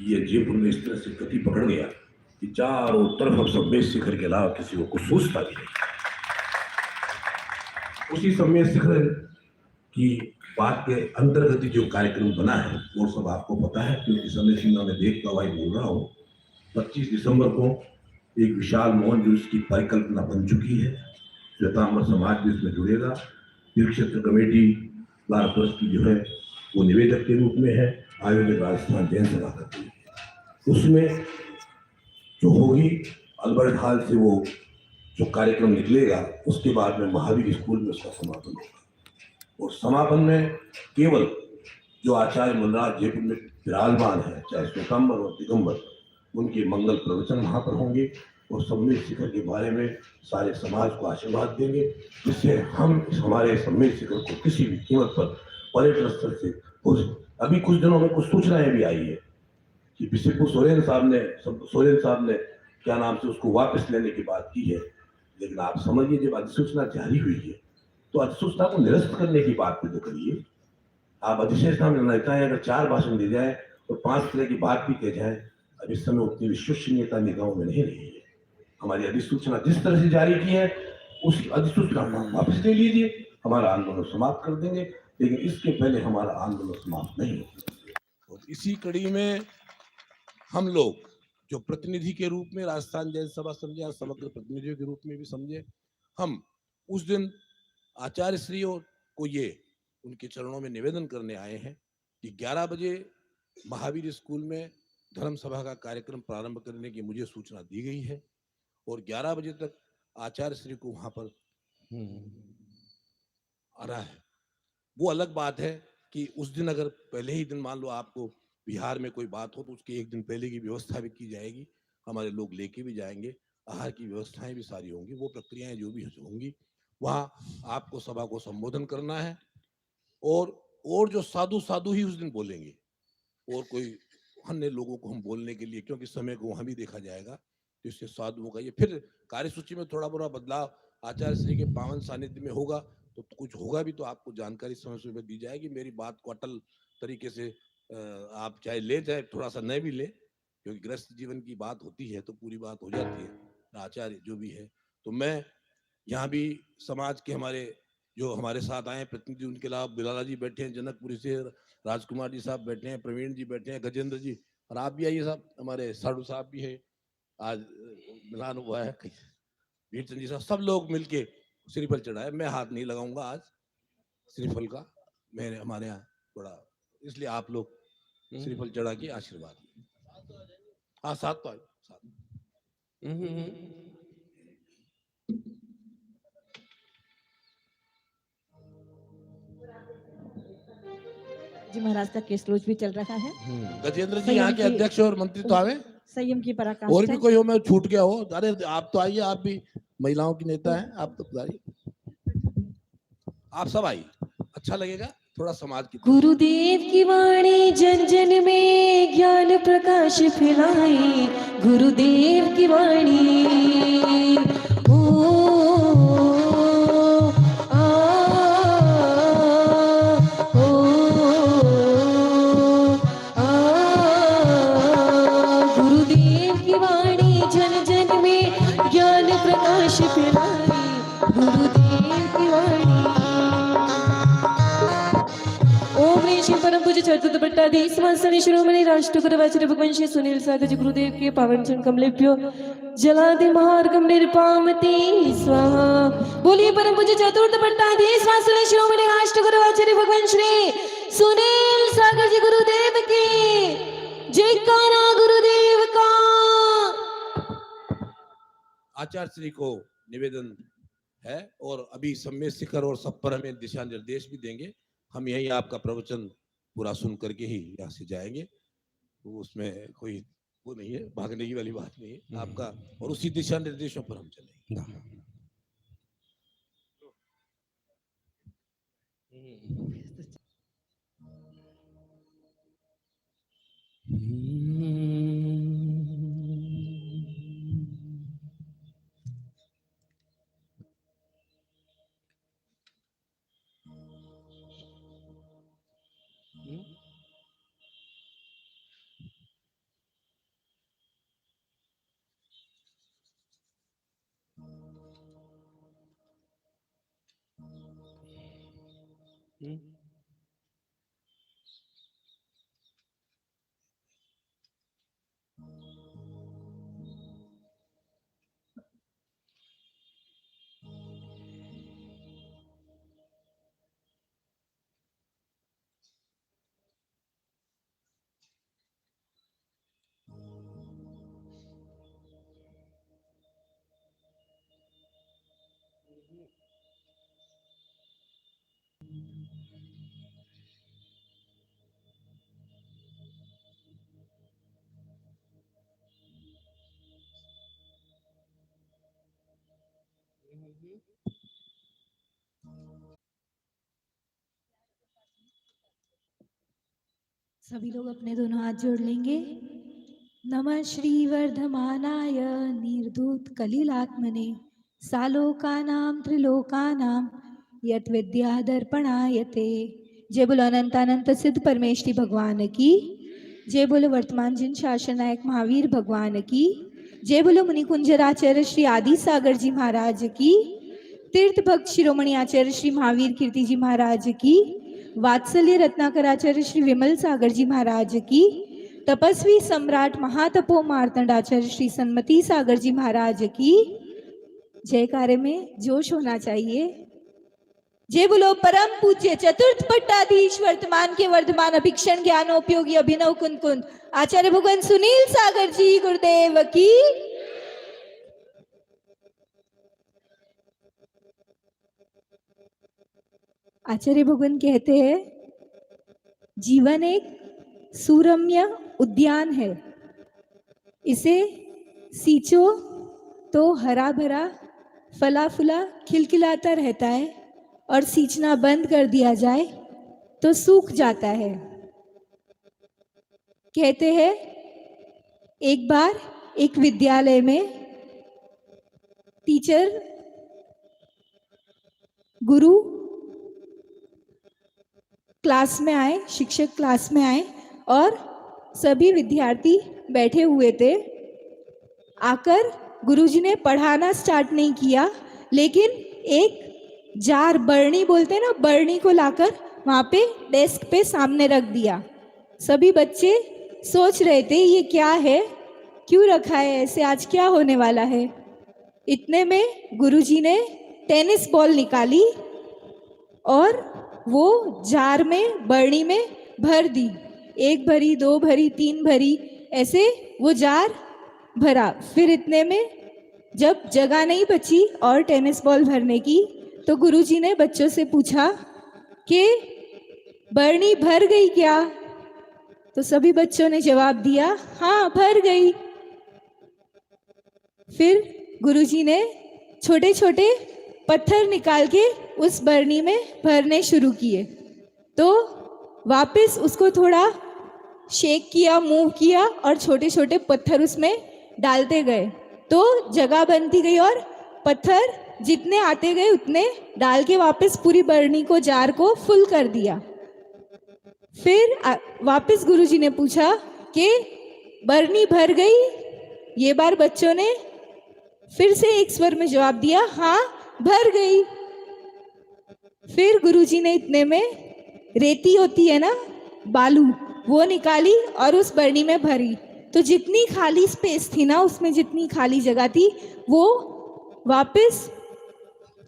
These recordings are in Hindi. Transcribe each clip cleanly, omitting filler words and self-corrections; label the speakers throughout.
Speaker 1: ये जयपुर में इस तरह से गति पकड़ गया कि चारों तरफ अब सम्मेद शिखर के अलावा किसी को कुछ सोचता भी नहीं। उसी सम्मेद शिखर की बात के अंतर्गत जो कार्यक्रम बना है वो सब आपको पता है, क्योंकि समय सीमा में देखता हुआ बोल रहा हूँ। 25 दिसंबर को एक विशाल मौन जुलूस की परिकल्पना बन चुकी है। श्वेतांबर समाज भी इसमें जुड़ेगा। तीर्थ क्षेत्र कमेटी भारतवर्ष की जो है वो निवेदक के रूप में है, आयोजक राजस्थान जैन सभा करती है। उसमें जो होगी अल्बर्ट हॉल से वो जो कार्यक्रम निकलेगा, उसके बाद में महावीर स्कूल में उसका समापन होगा। और समापन में केवल जो आचार्य मनराज जयपुर में विराजमान है, चाहे श्वेतांबर और दिगंबर, उनके मंगल प्रवचन वहां पर होंगे और सम्मेद शिखर के बारे में सारे समाज को आशीर्वाद देंगे, जिससे हम हमारे सम्मेद शिखर को किसी भी कीमत पर पर्यटन स्थल से अभी कुछ दिनों में कुछ सूचनाएं भी आई है कि बिशप सोरेन साहब ने क्या नाम से उसको वापस लेने की बात की है। लेकिन आप समझिए, जब अधिसूचना जारी हुई है तो अधिसूचना को निरस्त करने की बात भी तो करिए। आप अधिशेष नाम निर्णय है, अगर 4 भाषण दिए जाए और 5 तरह की बात भी कह जाए, अब इस समय उतनी विश्वसनीयता निगाहों में नहीं रही है। हमारी अधिसूचना जिस तरह से जारी की है, उस अधिसूचना को वापस ले लीजिए, हमारा आंदोलन समाप्त कर देंगे, लेकिन इसके पहले हमारा आंदोलन समाप्त नहीं होगा। और इसी कड़ी में हम लोग जो प्रतिनिधि के रूप में राजस्थान जैन सभा समझे या समग्र प्रतिनिधियों के रूप में भी समझे, हम उस दिन आचार्य श्री को ये उनके चरणों में निवेदन करने आए हैं कि 11 बजे महावीर स्कूल में धर्म सभा का कार्यक्रम प्रारंभ करने की मुझे सूचना दी गई है और 11 बजे तक आचार्य श्री को वहां पर आ रहा है। वो अलग बात है कि उस दिन अगर पहले ही दिन मान लो आपको बिहार में कोई बात हो तो उसके एक दिन पहले की व्यवस्था भी की जाएगी, हमारे लोग लेके भी जाएंगे, आहार की व्यवस्थाएं भी सारी होंगी, वो प्रक्रियाएं जो भी होंगी वहाँ आपको सभा को संबोधन करना है। और जो साधु साधु ही उस दिन बोलेंगे और कोई अन्य लोगों को हम बोलने के लिए, क्योंकि समय को वहां भी देखा जाएगा, तो इससे साधुओं का ये फिर कार्यसूची में थोड़ा बड़ा बदलाव आचार्य श्री के पावन सानिध्य में होगा, तो कुछ होगा भी तो आपको जानकारी समय समय दी जाएगी। मेरी बात को अटल तरीके से आप चाहे ले जाए, थोड़ा सा न भी ले, क्योंकि गृहस्थ जीवन की बात होती है तो पूरी बात हो जाती है, आचार्य जो भी है। तो मैं यहाँ भी समाज के हमारे जो हमारे साथ आए प्रतिनिधि, उनके अलावा बिलाला जी बैठे हैं जनकपुरी से, राजकुमार जी साहब बैठे हैं, प्रवीण जी बैठे हैं, गजेंद्र जी, और आप भी आइए साहब, हमारे साधु साहब भी है, आज मिलान हुआ है, वीरचंद जी साहब, सब लोग मिलके श्रीफल चढ़ाए। मैं हाथ नहीं लगाऊंगा आज श्रीफल का, मैंने हमारे यहाँ थोड़ा, इसलिए आप लोग श्रीफल चढ़ा के आशीर्वाद। हाँ साथ तो आए साथ।
Speaker 2: जी महाराज का केस रोज भी चल रहा है।
Speaker 1: गजेंद्र जी यहाँ के अध्यक्ष और मंत्री तो आवे,
Speaker 2: संयम की पराकाष्ठा।
Speaker 1: और भी कोई हो, मैं छूट गया हो, अरे आप तो आइए, आप भी महिलाओं की नेता हैं, आप तो बताइए, आप सब आइए, अच्छा लगेगा थोड़ा समाज की।
Speaker 3: गुरुदेव की वाणी जन जन में ज्ञान प्रकाश फैलाए, गुरुदेव की वाणी गुरुदेव की वाणी जन जन में ज्ञान प्रकाश फैलाए, गुरुदेव की वाणी। ओम ऋषि परम पूज्य चतुर्थ भट्टाधीश वासनी शिरोमणि राष्ट्र गुरुवाचार्य भगवंशी सुनील सागर जी गुरुदेव के पावन चरण कमलेभ्यो जलादि महार्गम निर्पामति स्वाहा। बोलिए परम पूज्य चतुर्थ भट्टाधीश वासनी शिरोमणि राष्ट्र गुरुवाचार्य भगवान श्री सुनील सागर जी गुरुदेव की जयकारा गुरुदेव का।
Speaker 1: आचार्य श्री को निवेदन है और अभी सम्मेद शिखर और सब पर हमें दिशा निर्देश भी देंगे। हम यही आपका प्रवचन पूरा सुन करके ही यहाँ से जाएंगे, तो उसमें कोई वो नहीं है, भागने की वाली बात नहीं है आपका, और उसी दिशा निर्देशों पर हम चलेंगे।
Speaker 2: सभी लोग अपने दोनों हाथ जोड़ लेंगे। नमः श्री वर्धमानाय निर्धूत कलिलात्मने सालोकानां त्रिलोकानां यत विद्या दर्पणायते। जय बोलो अनंतानंत सिद्ध परमेष्ठी भगवान की। जय बोलो वर्तमान जिन शासन नायक महावीर भगवान की। जय बोलो मुनिकुंजराचार्य श्री आदि सागर जी महाराज की। तीर्थ भक्त शिरोमणि आचार्य श्री महावीर कीर्ति जी महाराज की। वात्सल्य रत्नाकर आचार्य श्री विमल सागर जी महाराज की। तपस्वी सम्राट महातपो मार्तंडाचार्य श्री सन्मति सागर जी महाराज की। जयकारे में जोश होना चाहिए। जय बोलो परम पूज्य चतुर्थ पट्टाधीश वर्तमान के वर्धमान अभिक्षण ज्ञानोपयोगी अभिनव कुंद कुंद आचार्य भगवान सुनील सागर जी गुरुदेव की। आचार्य भगवान कहते हैं जीवन एक सुरम्य उद्यान है, इसे सींचो तो हरा भरा फला फूला खिलखिलाता रहता है और सींचना बंद कर दिया जाए तो सूख जाता है। कहते हैं एक बार एक विद्यालय में टीचर गुरु क्लास में आए, शिक्षक क्लास में आए और सभी विद्यार्थी बैठे हुए थे। आकर गुरुजी ने पढ़ाना स्टार्ट नहीं किया, लेकिन एक जार बरनी बोलते हैं ना, बरनी को लाकर वहाँ पे डेस्क पे सामने रख दिया। सभी बच्चे सोच रहे थे ये क्या है, क्यों रखा है ऐसे, आज क्या होने वाला है। इतने में गुरुजी ने टेनिस बॉल निकाली और वो जार में बरनी में भर दी। एक भरी, दो भरी, तीन भरी, ऐसे वो जार भरा। फिर इतने में जब जगह नहीं बची और टेनिस बॉल भरने की, तो गुरुजी ने बच्चों से पूछा कि बरनी भर गई क्या? तो सभी बच्चों ने जवाब दिया हाँ भर गई। फिर गुरुजी ने छोटे छोटे पत्थर निकाल के उस बरनी में भरने शुरू किए। तो वापस उसको थोड़ा शेक किया, मूव किया और छोटे छोटे पत्थर उसमें डालते गए, तो जगह बनती गई और पत्थर जितने आते गए उतने डाल के वापस पूरी बरनी को, जार को फुल कर दिया। फिर वापस गुरुजी ने पूछा कि बरनी भर गई? ये बार बच्चों ने फिर से एक स्वर में जवाब दिया हाँ भर गई। फिर गुरुजी ने इतने में रेती होती है ना, बालू, वो निकाली और उस बरनी में भरी। तो जितनी खाली स्पेस थी ना, उसमें जितनी खाली जगह थी, वो वापस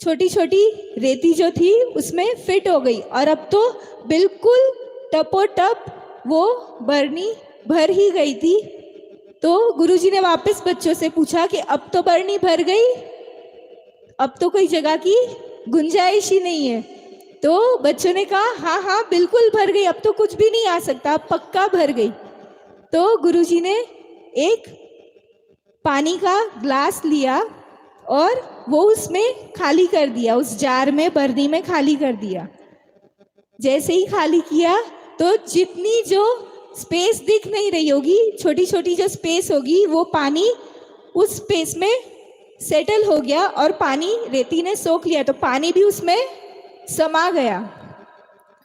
Speaker 2: छोटी छोटी रेती जो थी उसमें फिट हो गई और अब तो बिल्कुल टपोटप वो बरनी भर ही गई थी। तो गुरुजी ने वापस बच्चों से पूछा कि अब तो बरनी भर गई, अब तो कोई जगह की गुंजाइश ही नहीं है। तो बच्चों ने कहा हाँ हाँ बिल्कुल भर गई, अब तो कुछ भी नहीं आ सकता, अब पक्का भर गई। तो गुरुजी ने एक पानी का ग्लास लिया और वो उसमें खाली कर दिया, उस जार में, बरनी में खाली कर दिया। जैसे ही खाली किया तो जितनी जो स्पेस दिख नहीं रही होगी, छोटी छोटी जो स्पेस होगी, वो पानी उस स्पेस में सेटल हो गया और पानी रेती ने सोख लिया, तो पानी भी उसमें समा गया।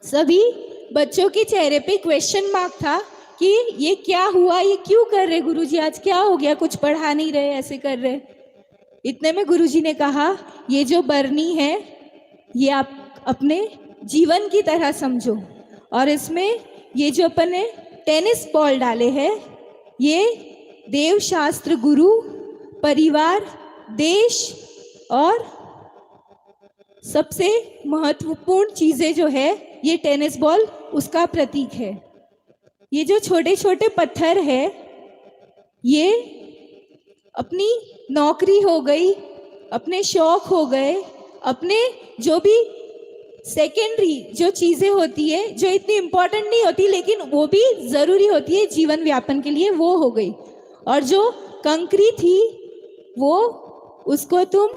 Speaker 2: सभी बच्चों के चेहरे पे क्वेश्चन मार्क था कि ये क्या हुआ, ये क्यों कर रहे गुरुजी, आज क्या हो गया, कुछ पढ़ा नहीं रहे, ऐसे कर रहे। इतने में गुरुजी ने कहा ये जो बरनी है ये आप अपने जीवन की तरह समझो। और इसमें ये जो अपन ने टेनिस बॉल डाले हैं, ये देव शास्त्र, गुरु, परिवार, देश और सबसे महत्वपूर्ण चीजें जो है ये टेनिस बॉल उसका प्रतीक है। ये जो छोटे छोटे पत्थर है, ये अपनी नौकरी हो गई, अपने शौक हो गए, अपने जो भी सेकेंडरी जो चीज़ें होती है जो इतनी इम्पोर्टेंट नहीं होती लेकिन वो भी ज़रूरी होती है जीवन व्यापन के लिए, वो हो गई। और जो कंकरी थी वो उसको तुम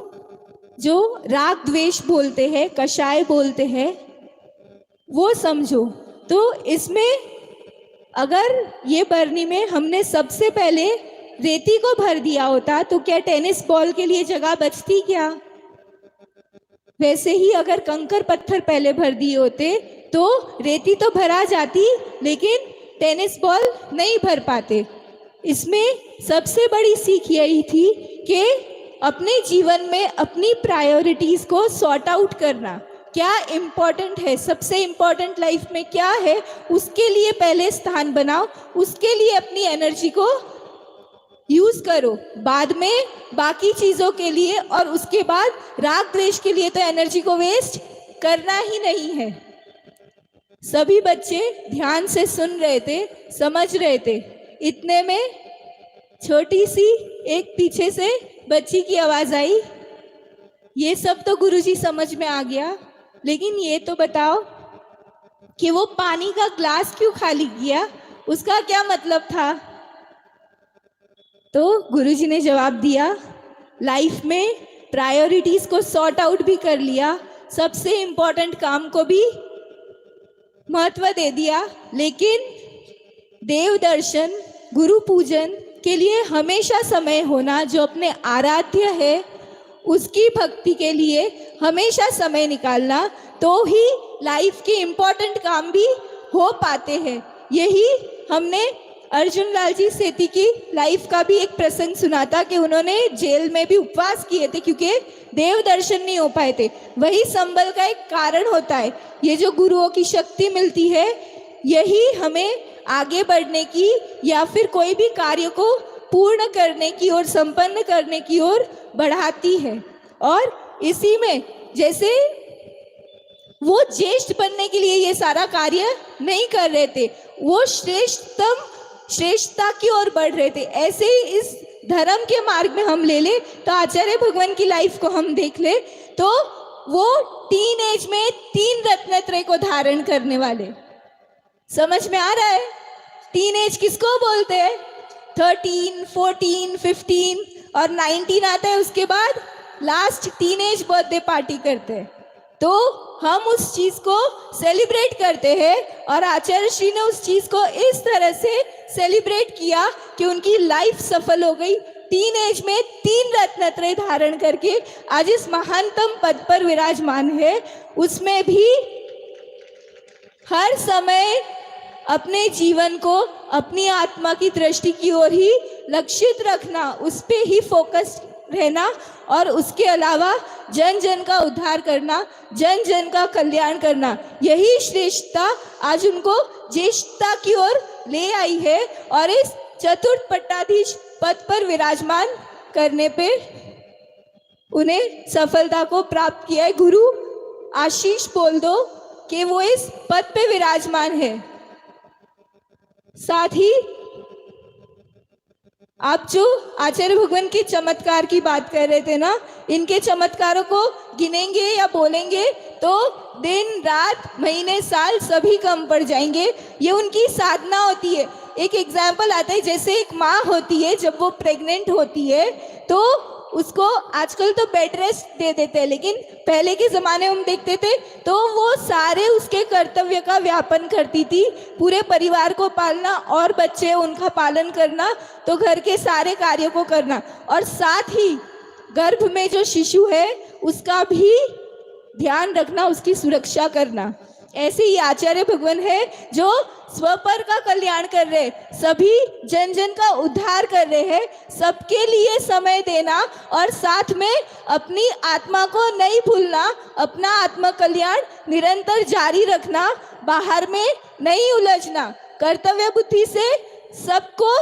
Speaker 2: जो राग द्वेष बोलते हैं, कषाय बोलते हैं, वो समझो। तो इसमें अगर ये बरनी में हमने सबसे पहले रेती को भर दिया होता तो क्या टेनिस बॉल के लिए जगह बचती क्या? वैसे ही अगर कंकर पत्थर पहले भर दिए होते तो रेती तो भरा जाती लेकिन टेनिस बॉल नहीं भर पाते। इसमें सबसे बड़ी सीख यही थी कि अपने जीवन में अपनी प्रायोरिटीज को सॉर्ट आउट करना, क्या इम्पोर्टेंट है, सबसे इम्पोर्टेंट लाइफ में क्या है, उसके लिए पहले स्थान बनाओ, उसके लिए अपनी एनर्जी को यूज करो, बाद में बाकी चीजों के लिए, और उसके बाद राग द्वेष के लिए तो एनर्जी को वेस्ट करना ही नहीं है। सभी बच्चे ध्यान से सुन रहे थे, समझ रहे थे। इतने में छोटी सी एक पीछे से बच्ची की आवाज आई। ये सब तो गुरुजी समझ में आ गया, लेकिन ये तो बताओ कि वो पानी का ग्लास क्यों खाली किया, उसका क्या मतलब था? तो गुरुजी ने जवाब दिया, लाइफ में प्रायोरिटीज को सॉर्ट आउट भी कर लिया, सबसे इम्पोर्टेंट काम को भी महत्व दे दिया, लेकिन देव दर्शन, गुरु पूजन के लिए हमेशा समय होना, जो अपने आराध्य है उसकी भक्ति के लिए हमेशा समय निकालना, तो ही लाइफ के इम्पोर्टेंट काम भी हो पाते हैं। यही हमने अर्जुन लाल जी सेठी की लाइफ का भी एक प्रसंग सुना था कि उन्होंने जेल में भी उपवास किए थे क्योंकि देव दर्शन नहीं हो पाए थे। वही संबल का एक कारण होता है। ये जो गुरुओं की शक्ति मिलती है, यही हमें आगे बढ़ने की या फिर कोई भी कार्य को पूर्ण करने की और संपन्न करने की ओर बढ़ाती है। और इसी में जैसे वो ज्येष्ठ बनने के लिए ये सारा कार्य नहीं कर रहे थे, वो श्रेष्ठता की ओर बढ़ रहे थे। ऐसे ही इस धर्म के मार्ग में हम ले ले तो आचार्य भगवान की लाइफ को हम देख ले तो वो टीन एज में 3 रत्नत्रय को धारण करने वाले। समझ में आ रहा है? टीन एज किसको बोलते हैं? 13, 14, 15 और 19 आता है, उसके बाद लास्ट टीनेज बर्थडे पार्टी करते हैं। तो हम उस चीज को सेलिब्रेट करते हैं और आचार्य श्री ने उस चीज को इस तरह से सेलिब्रेट किया कि उनकी लाइफ सफल हो गई। टीन एज में 3 रत्नत्रय धारण करके आज इस महानतम पद पर विराजमान है। उसमें भी हर समय अपने जीवन को अपनी आत्मा की दृष्टि की ओर ही लक्षित रखना, उस पे ही फोकस रहना और उसके अलावा जन जन का उद्धार करना, जन जन का कल्याण करना, यही श्रेष्ठता आज उनको ज्येष्ठता की ओर ले आई है और इस चतुर्थ पट्टाधीश पद पर विराजमान करने पे उन्हें सफलता को प्राप्त किया है। गुरु आशीष बोल दो कि वो इस पद पे विराजमान है। साथ ही आप जो आचार्य भगवान के चमत्कार की बात कर रहे थे ना, इनके चमत्कारों को गिनेंगे या बोलेंगे तो दिन रात महीने साल सभी कम पड़ जाएंगे। ये उनकी साधना होती है। एक एग्जाम्पल आता है, जैसे एक माँ होती है, जब वो प्रेग्नेंट होती है तो उसको आजकल तो बेड रेस्ट दे देते हैं, लेकिन पहले के ज़माने में हम देखते थे तो वो सारे उसके कर्तव्य का व्यापन करती थी। पूरे परिवार को पालना और बच्चे उनका पालन करना, तो घर के सारे कार्यों को करना और साथ ही गर्भ में जो शिशु है उसका भी ध्यान रखना, उसकी सुरक्षा करना। ऐसे ही आचार्य भगवान है जो स्वपर का कल्याण कर रहे, सभी जन जन का उद्धार कर रहे हैं, सबके लिए समय देना और साथ में अपनी आत्मा को नहीं भूलना, अपना आत्म कल्याण निरंतर जारी रखना, बाहर में नहीं उलझना, कर्तव्य बुद्धि से सबको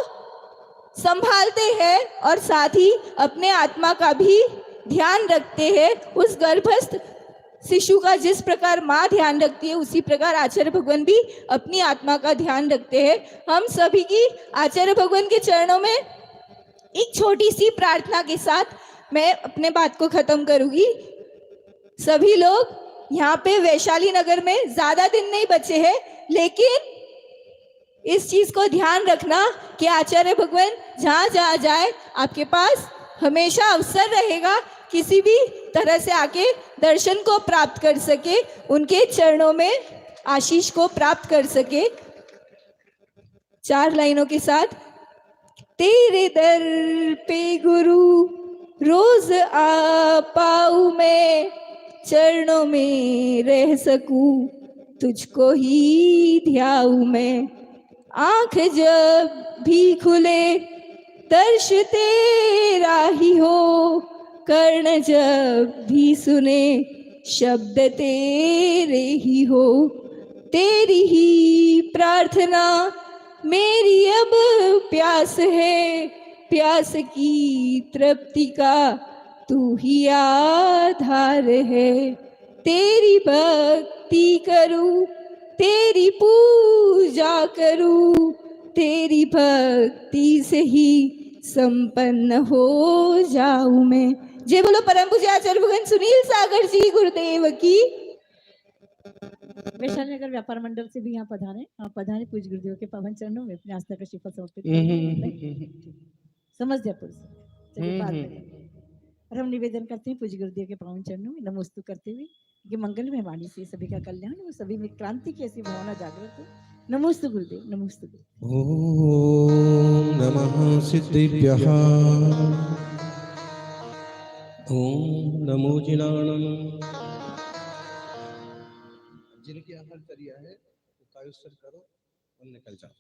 Speaker 2: संभालते हैं और साथ ही अपने आत्मा का भी ध्यान रखते हैं। उस गर्भस्थ शिशु का जिस प्रकार माँ ध्यान रखती है, उसी प्रकार आचार्य भगवान भी अपनी आत्मा का ध्यान रखते हैं। हम सभी की आचार्य भगवान के चरणों में एक छोटी सी प्रार्थना के साथ मैं अपने बात को खत्म करूंगी। सभी लोग यहाँ पे वैशाली नगर में ज्यादा दिन नहीं बचे हैं, लेकिन इस चीज को ध्यान रखना कि आचार्य भगवान जहाँ जहाँ जाए आपके पास हमेशा अवसर रहेगा किसी भी तरह से आके दर्शन को प्राप्त कर सके, उनके चरणों में आशीष को प्राप्त कर सके। 4 लाइनों के साथ। तेरे दर पे गुरु रोज आ पाऊं मैं, चरणों में रह सकूं तुझको ही ध्याऊं मैं। आंख जब भी खुले दर्श तेरा ही हो, कर्ण जब भी सुने शब्द तेरे ही हो। तेरी ही प्रार्थना मेरी अब प्यास है, प्यास की तृप्ति का तू ही आधार है। तेरी भक्ति करूं, तेरी पूजा करूं, तेरी भक्ति से ही संपन्न हो जाऊं मैं। जय बोलो परम पूज्य आचार्य भगवान सुनील सागर जी गुरुदेव की।
Speaker 4: वैशाली नगर व्यापार मंडल से भी यहाँ पधारे पूज्य गुरुदेव के पावन चरणों में अपनी आस्था का शिफा समर्पित समझपुर से। चलिए बात करें। और हम निवेदन करते हैं पूज्य गुरुदेव के पावन चरणों में नमोस्तु करते हुए कि मंगलमय वाणी से सभी का कल्याण हो, सभी में क्रांति की ऐसी भावना जागृत हो। नमोस्तु गुरुदेव, नमोस्तु गुरुदेव।
Speaker 5: ओम नमः सिद्धिभ्यः, ओम नमो जिनाणम। जिनकी आहार चर्या है वो कायुस्तर करो और निकल जाओ।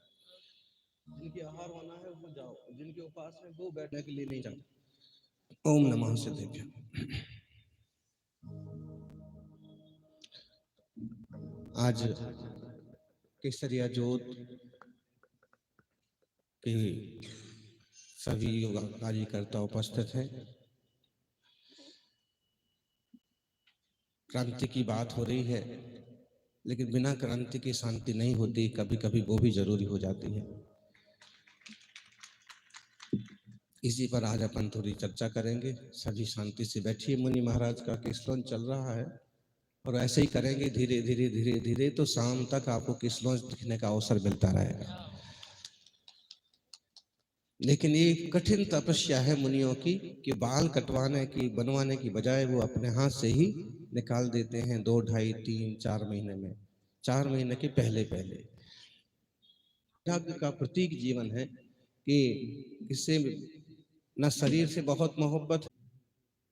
Speaker 5: जिनकी आहार होना है वो जाओ, जिनके उपास है वो बैठने के लिए नहीं जाओ। ओम नमः सिद्धिभ्यः। आज केसरिया जोत के सभी कार्यकर्ता उपस्थित हैं। क्रांति की बात हो रही है, लेकिन बिना क्रांति की शांति नहीं होती, कभी कभी वो भी जरूरी हो जाती है। इसी पर आज अपन थोड़ी चर्चा करेंगे। सभी शांति से बैठिए। मुनि महाराज का किसलोन चल रहा है और ऐसे ही करेंगे धीरे धीरे धीरे धीरे, तो शाम तक आपको किसलोन दिखने का अवसर मिलता रहेगा। लेकिन ये कठिन तपस्या है मुनियों की कि बाल कटवाने की बनवाने की बजाय वो अपने हाथ से ही निकाल देते हैं 2, 2.5, 3, 4 महीने में। 4 महीने के पहले पहले त्याग का प्रतीक जीवन है कि इससे न शरीर से बहुत मोहब्बत।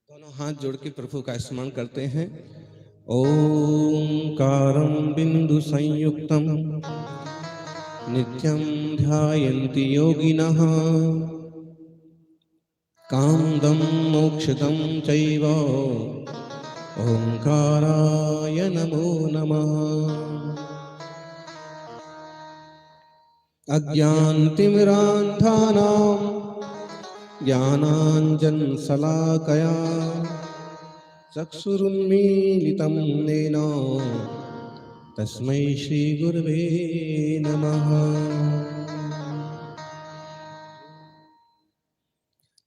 Speaker 5: दोनों हाथ जोड़ के प्रभु का स्मरण करते हैं। ओंकारं बिंदु संयुक्तम नित्यं ध्यायन्ति योगिनः, कामदं मोक्षदं चैव ओंकाराय नमो नमः। अज्ञानतिमिरान्धानां ज्ञानाञ्जनशलाकया चक्षुरुन्मीलितं येन तस्मै श्री गुरवे नमः।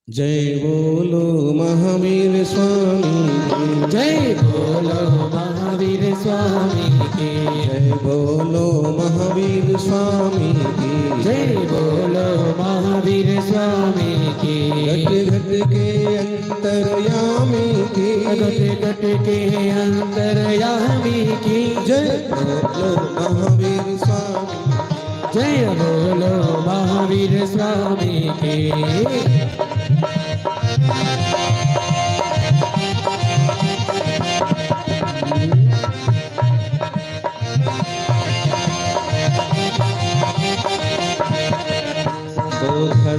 Speaker 5: जय बोलो महावीर स्वामी की,
Speaker 6: जय बोलो महावीर स्वामी की,
Speaker 5: जय बोलो महावीर स्वामी की,
Speaker 6: जय बोलो महावीर स्वामी की।
Speaker 5: घट घट के अंतर्यामी की,
Speaker 6: घट घट के अंतर्यामी की,
Speaker 5: जय बोलो महावीर स्वामी,
Speaker 6: जय बोलो महावीर स्वामी की।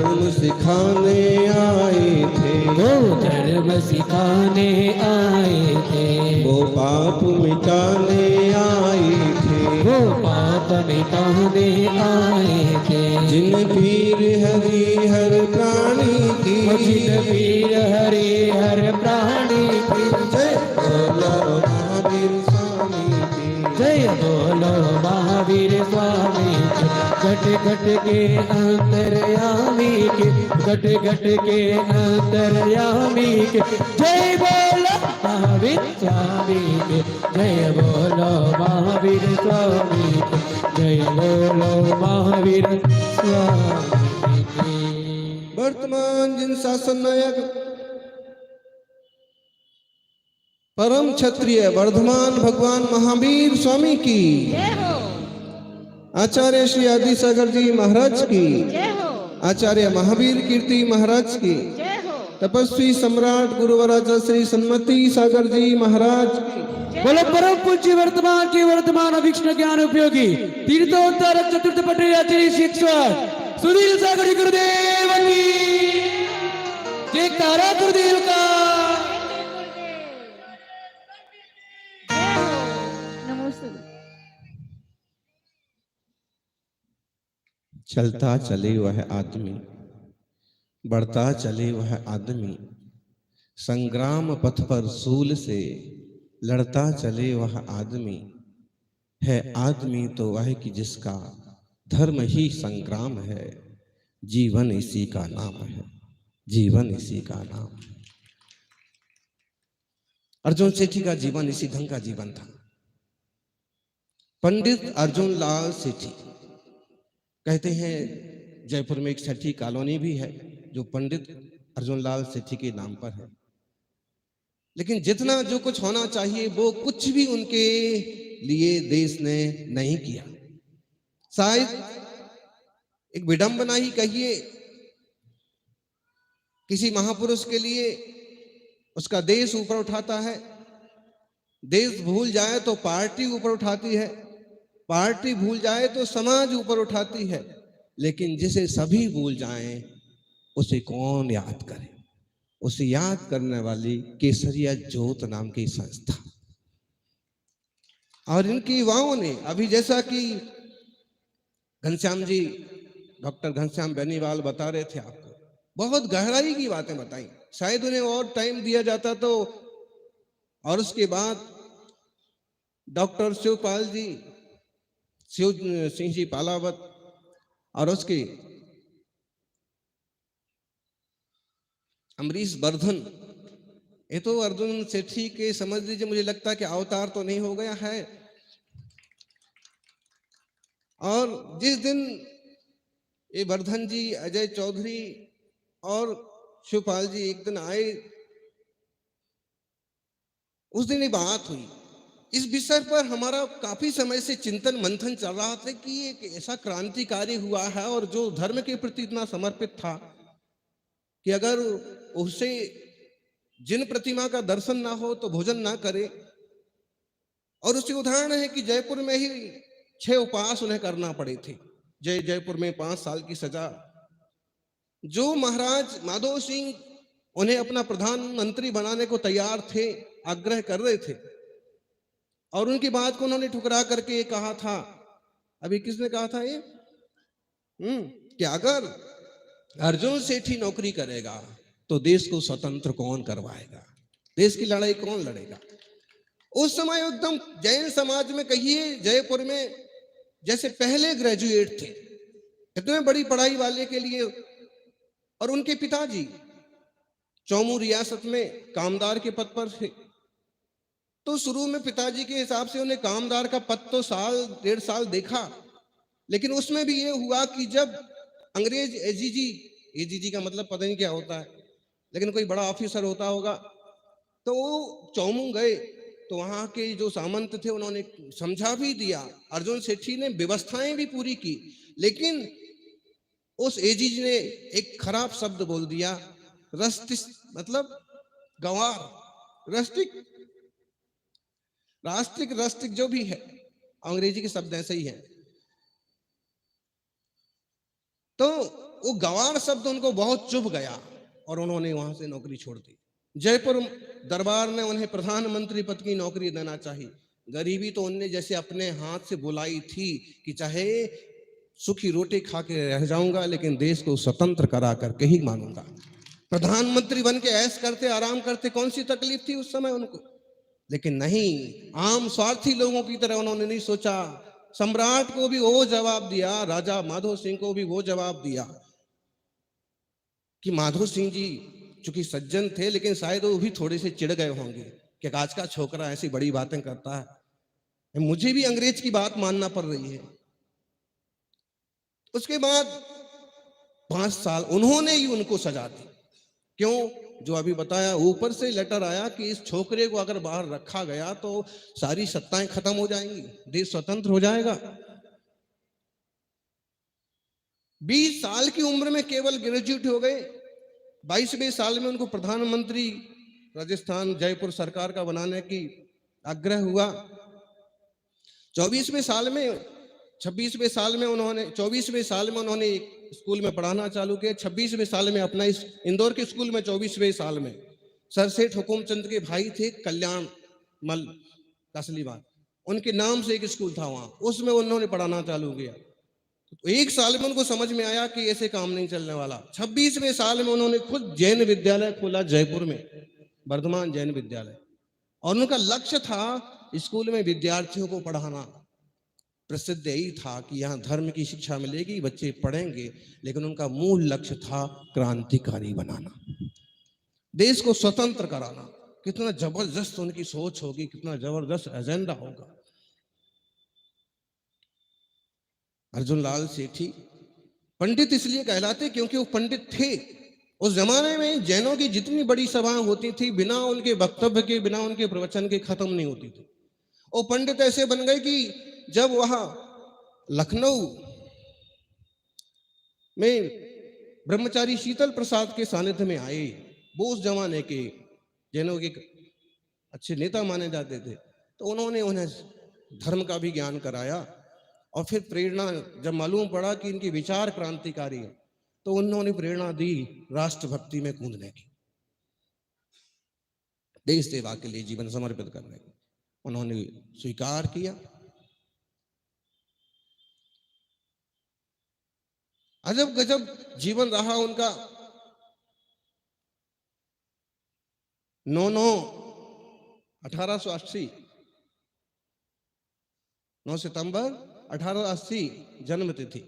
Speaker 5: धर्म सिखाने आए थे,
Speaker 6: वो धर्म सिखाने आए थे,
Speaker 5: वो पाप मिटाने आए थे,
Speaker 6: वो पाप मिटाने आए थे।
Speaker 5: जिन पीर हरि हर प्राणी की,
Speaker 6: जिन पीर हरि हर प्राणी की,
Speaker 5: जय बोलो महावीर स्वामी की,
Speaker 6: जय बोलो महावीर स्वामी की। घट घट के अंतर्यामी के, घट घट के अंतर्यामी के, जय बोलो महावीर स्वामी के, जय बोलो महावीर स्वामी के, जय बोलो महावीर स्वामी के।
Speaker 5: वर्तमान जिन शासन नायक परम क्षत्रिय वर्धमान भगवान महावीर स्वामी की, आचार्य श्री आदि सागर जी महाराज की, आचार्य महावीर कीर्ति महाराज की, तपस्वी सम्राट गुरुवराज श्री सन्मति सागर जी महाराज की,
Speaker 6: बोलो परम पूज्य वर्तमान की वर्तमान अभीक्षण ज्ञान उपयोगी तीर्थोत्तर चतुर्थ पटरी आचार्य शिक्षक सुनील सागर जी गुरुदेव की जय। तारा गुरुदेव का
Speaker 4: नमस्ते।
Speaker 5: चलता चले वह आदमी, बढ़ता चले वह आदमी, संग्राम पथ पर सूल से लड़ता चले वह आदमी, है आदमी तो वह कि जिसका धर्म ही संग्राम है, जीवन इसी का नाम है, जीवन इसी का नाम है। अर्जुन सेठी का जीवन इसी ढंग का जीवन था। पंडित अर्जुन लाल सेठी कहते हैं, जयपुर में एक सेठी कॉलोनी भी है जो पंडित अर्जुन लाल सेठी के नाम पर है। लेकिन जितना जो कुछ होना चाहिए वो कुछ भी उनके लिए देश ने नहीं किया। शायद एक विडंबना ही कहिए, किसी महापुरुष के लिए उसका देश ऊपर उठाता है, देश भूल जाए तो पार्टी ऊपर उठाती है, पार्टी भूल जाए तो समाज ऊपर उठाती है, लेकिन जिसे सभी भूल जाएं उसे कौन याद करे? उसे याद करने वाली केसरिया ज्योत नाम की संस्था। और इनकी युवाओं ने अभी जैसा कि घनश्याम जी, डॉक्टर घनश्याम बेनीवाल बता रहे थे आपको, बहुत गहराई की बातें बताई। शायद उन्हें और टाइम दिया जाता तो। और उसके बाद डॉक्टर शिवपाल जी, शिव सिंह जी पालावत, और उसके अमरीश वर्धन, ये तो अर्जुन सेठी के समझ लीजिए, मुझे लगता है कि अवतार तो नहीं हो गया है। और जिस दिन ये वर्धन जी, अजय चौधरी और शिवपाल जी एक दिन आए, उस दिन ये बात हुई। इस विषय पर हमारा काफी समय से चिंतन मंथन चल रहा था कि एक ऐसा क्रांतिकारी हुआ है और जो धर्म के प्रति इतना समर्पित था कि अगर उसे जिन प्रतिमा का दर्शन ना हो तो भोजन ना करे। और उसके उदाहरण है कि जयपुर में ही 6 उपवास उन्हें करना पड़े थे। जयपुर में 5 साल की सजा। जो महाराज माधो सिंह उन्हें अपना प्रधानमंत्री बनाने को तैयार थे, आग्रह कर रहे थे, और उनकी बात को उन्होंने ठुकरा करके ये कहा था, अभी किसने कहा था ये, कि अगर अर्जुन सेठी नौकरी करेगा तो देश को स्वतंत्र कौन करवाएगा, देश की लड़ाई कौन लड़ेगा। उस समय एकदम जैन समाज में कहिए, जयपुर में जैसे पहले ग्रेजुएट थे, इतने बड़ी पढ़ाई वाले के लिए। और उनके पिताजी चौमू रियासत में कामदार के पद पर थे। तो शुरू में पिताजी के हिसाब से उन्हें कामदार का पद तो 1.5 साल देखा, लेकिन उसमें भी ये हुआ कि जब अंग्रेज एजीजी का मतलब पता नहीं क्या होता है, लेकिन कोई बड़ा ऑफिसर होता होगा, तो वो चौमू गए तो वहां के जो सामंत थे उन्होंने समझा भी दिया। अर्जुन सेठी ने व्यवस्थाएं भी पूरी की, लेकिन उस एजीजी ने एक खराब शब्द बोल दिया, रस्टिक, मतलब गंवार, राष्ट्रिक जो भी है, अंग्रेजी के शब्द ऐसे ही है। तो वो गवार शब्द उनको बहुत चुभ गया और उन्होंने वहां से नौकरी छोड़ दी। जयपुर दरबार ने उन्हें प्रधानमंत्री पद की नौकरी देना चाहिए। गरीबी तो उनने जैसे अपने हाथ से बुलाई थी कि चाहे सूखी रोटी खा के रह जाऊंगा लेकिन देश को स्वतंत्र करा करके ही मानूंगा। प्रधानमंत्री बन के ऐश करते आराम करते कौन सी तकलीफ थी उस समय उनको, लेकिन नहीं, आम स्वार्थी लोगों की तरह उन्होंने नहीं सोचा। सम्राट को भी वो जवाब दिया, राजा माधो सिंह को भी वो जवाब दिया कि माधो सिंह जी चूंकि सज्जन थे लेकिन शायद वो भी थोड़े से चिढ़ गए होंगे कि आज का छोकरा ऐसी बड़ी बातें करता है, मुझे भी अंग्रेज की बात मानना पड़ रही है। उसके बाद 5 साल उन्होंने ही उनको सजा दी। क्यों? जो अभी बताया, ऊपर से लेटर आया कि इस छोकरे को अगर बाहर रखा गया तो सारी सत्ताएं खत्म हो जाएंगी, देश स्वतंत्र हो जाएगा। 20 साल की उम्र में केवल ग्रेजुएट हो गए। 22वें साल में उनको प्रधानमंत्री राजस्थान जयपुर सरकार का बनाने की आग्रह हुआ। 24वें साल में 26वें साल में उन्होंने 24वें साल में उन्होंने स्कूल में पढ़ाना चालू किया। 26वें साल में अपना इस इंदौर के स्कूल में 24वें साल में सर सेठ हुकुमचंद के भाई थे कल्याण मल कसलीवाल, उनके नाम से एक स्कूल था वहां, उसमें उन्होंने पढ़ाना चालू किया। तो 1 साल में उनको समझ में आया कि ऐसे काम नहीं चलने वाला। 26वें साल में उन्होंने खुद जैन विद्यालय खोला जयपुर में, वर्धमान जैन विद्यालय, और उनका लक्ष्य था स्कूल में विद्यार्थियों को पढ़ाना। प्रसिद्ध यही था कि यहाँ धर्म की शिक्षा मिलेगी, बच्चे पढ़ेंगे, लेकिन उनका मूल लक्ष्य था क्रांतिकारी बनाना, देश को स्वतंत्र कराना। कितना जबरदस्त उनकी सोच होगी, कितना जबरदस्त एजेंडा होगा। अर्जुन लाल सेठी पंडित इसलिए कहलाते क्योंकि वो पंडित थे। उस जमाने में जैनों की जितनी बड़ी सभाएं होती थी, बिना उनके वक्तव्य के, बिना उनके प्रवचन के खत्म नहीं होती थी। वो पंडित ऐसे बन गए कि जब वहां लखनऊ में ब्रह्मचारी शीतल प्रसाद के सानिध्य में आए, वो उस जमाने के जैनों के अच्छे नेता माने जाते थे, तो उन्होंने उन्हें धर्म का भी ज्ञान कराया। और फिर प्रेरणा जब मालूम पड़ा कि इनके विचार क्रांतिकारी है, तो उन्होंने प्रेरणा दी राष्ट्रभक्ति में कूदने की, देश सेवा के लिए जीवन समर्पित करने की। उन्होंने स्वीकार किया। अजब गजब जीवन रहा उनका। 9 सितंबर 1880 जन्म तिथि,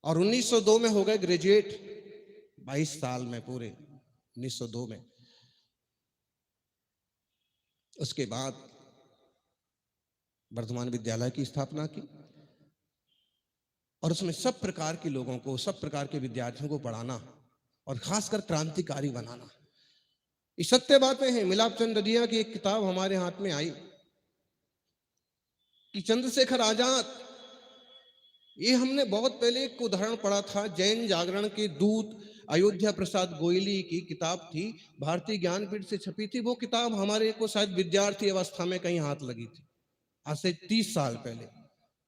Speaker 5: और 1902 में हो गए ग्रेजुएट। 22 साल में पूरे 1902 में। उसके बाद वर्धमान विद्यालय की स्थापना की और उसमें सब प्रकार के लोगों को, सब प्रकार के विद्यार्थियों को पढ़ाना और खासकर क्रांतिकारी बनाना। ये सत्य बातें हैं। मिलाप चंद ददिया की एक किताब हमारे हाथ में आई कि चंद्रशेखर आजाद, ये हमने बहुत पहले एक उदाहरण पढ़ा था, जैन जागरण के दूत अयोध्या प्रसाद गोयली की किताब थी, भारतीय ज्ञानपीठ से छपी थी। वो किताब हमारे को शायद विद्यार्थी अवस्था में कहीं हाथ लगी थी, आज से 30 साल पहले।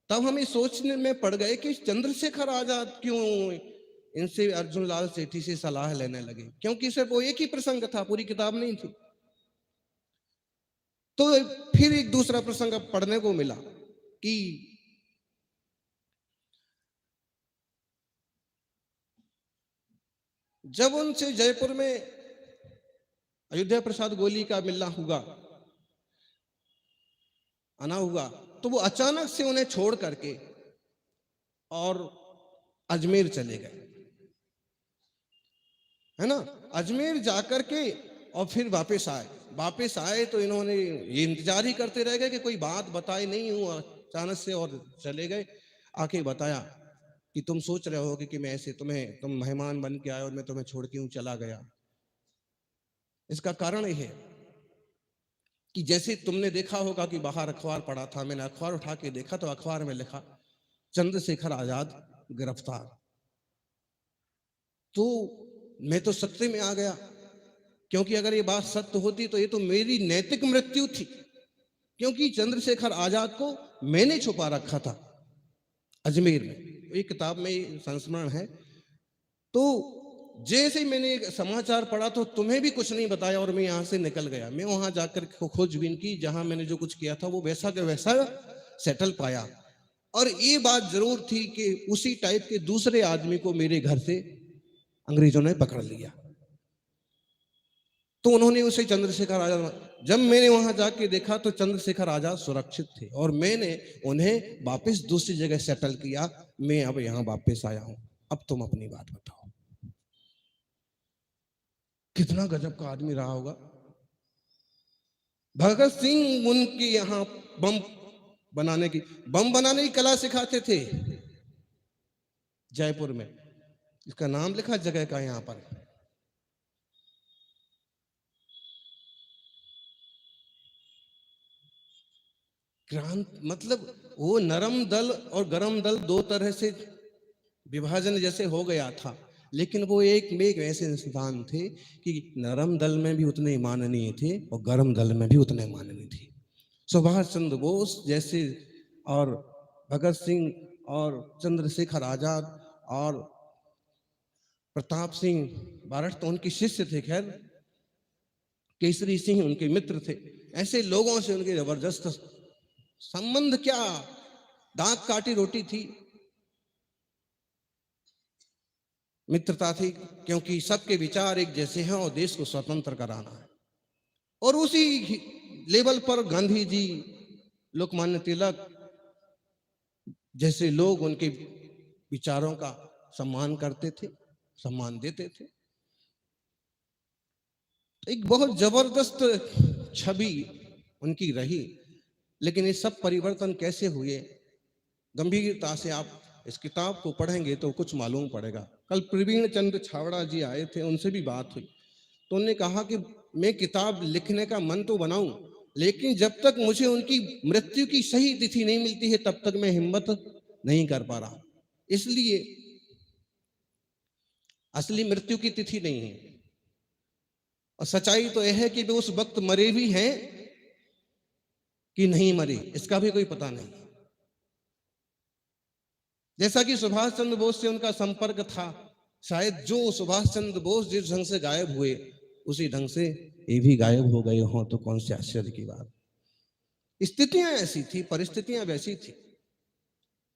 Speaker 5: तब हम इस सोचने में पड़ गए कि चंद्रशेखर आजाद क्यों इनसे, अर्जुन लाल सेठी से सलाह लेने लगे, क्योंकि सिर्फ वो एक ही प्रसंग था, पूरी किताब नहीं थी। तो फिर एक दूसरा प्रसंग पढ़ने को मिला कि जब उनसे जयपुर में अयोध्या प्रसाद गोयली का मिलना हुआ, आना हुआ, तो वो अचानक से उन्हें छोड़ करके और अजमेर चले गए, है ना। अजमेर जाकर के और फिर वापस आए तो इन्होंने ये इंतजार ही करते रह गए कि कोई बात बताए नहीं हुआ, अचानक से और चले गए। आके बताया कि तुम सोच रहे हो कि मैं ऐसे तुम मेहमान बन के आए और मैं तुम्हें छोड़ के यूं चला गया। इसका कारण यह है कि जैसे तुमने देखा होगा कि बाहर अखबार पड़ा था, मैंने अखबार उठा के देखा तो अखबार में लिखा चंद्रशेखर आजाद गिरफ्तार। तो मैं तो सत्य में आ गया, क्योंकि अगर ये बात सत्य होती तो ये तो मेरी नैतिक मृत्यु थी, क्योंकि चंद्रशेखर आजाद को मैंने छुपा रखा था अजमेर में। एक किताब में संस्मरण है। तो जैसे ही मैंने समाचार पढ़ा तो तुम्हें भी कुछ नहीं बताया और मैं यहाँ से निकल गया। मैं वहां जाकर खोजबीन की, जहां मैंने जो कुछ किया था वो वैसा के वैसा सेटल पाया। और ये बात जरूर थी कि उसी टाइप के दूसरे आदमी को मेरे घर से अंग्रेजों ने पकड़ लिया। तो उन्होंने उसे चंद्रशेखर आजाद, जब मैंने वहां जाके देखा तो चंद्रशेखर आजाद सुरक्षित थे और मैंने उन्हें वापस दूसरी जगह सेटल किया। मैं अब यहां वापस आया हूं। अब तुम अपनी बात बताओ। कितना गजब का आदमी रहा होगा। भगत सिंह उनके यहां बम बनाने की कला सिखाते थे जयपुर में। इसका नाम लिखा जगह का यहां पर। क्रांत मतलब वो नरम दल और गरम दल दो तरह से विभाजन जैसे हो गया था, लेकिन वो एक में एक ऐसे इंसान थे कि नरम दल में भी उतने माननीय थे और गरम दल में भी उतने माननीय थे। सुभाष चंद्र बोस जैसे और भगत सिंह और चंद्रशेखर आजाद और प्रताप सिंह बारठ तो उनके शिष्य थे, खैर केसरी सिंह उनके मित्र थे। ऐसे लोगों से उनके जबरदस्त संबंध, क्या दांत काटी रोटी थी, मित्रता थी, क्योंकि सबके विचार एक जैसे हैं और देश को स्वतंत्र कराना है। और उसी लेवल पर गांधी जी, लोकमान्य तिलक जैसे लोग उनके विचारों का सम्मान करते थे, सम्मान देते थे। एक बहुत जबरदस्त छवि उनकी रही। लेकिन ये सब परिवर्तन कैसे हुए, गंभीरता से आप इस किताब को पढ़ेंगे तो कुछ मालूम पड़ेगा। कल प्रवीण चंद्र छावड़ा जी आए थे, उनसे भी बात हुई तो उन्होंने कहा कि मैं किताब लिखने का मन तो बनाऊं, लेकिन जब तक मुझे उनकी मृत्यु की सही तिथि नहीं मिलती है तब तक मैं हिम्मत नहीं कर पा रहा। इसलिए असली मृत्यु की तिथि नहीं है, और सच्चाई तो यह है कि वे उस वक्त मरे भी हैं कि नहीं मरे, इसका भी कोई पता नहीं। जैसा कि सुभाष चंद्र बोस से उनका संपर्क था, शायद जो सुभाष चंद्र बोस जिस ढंग से गायब हुए उसी ढंग से ये भी गायब हो गए हों तो कौन से आश्चर्य की बात। स्थितियां ऐसी थी, परिस्थितियां वैसी थी,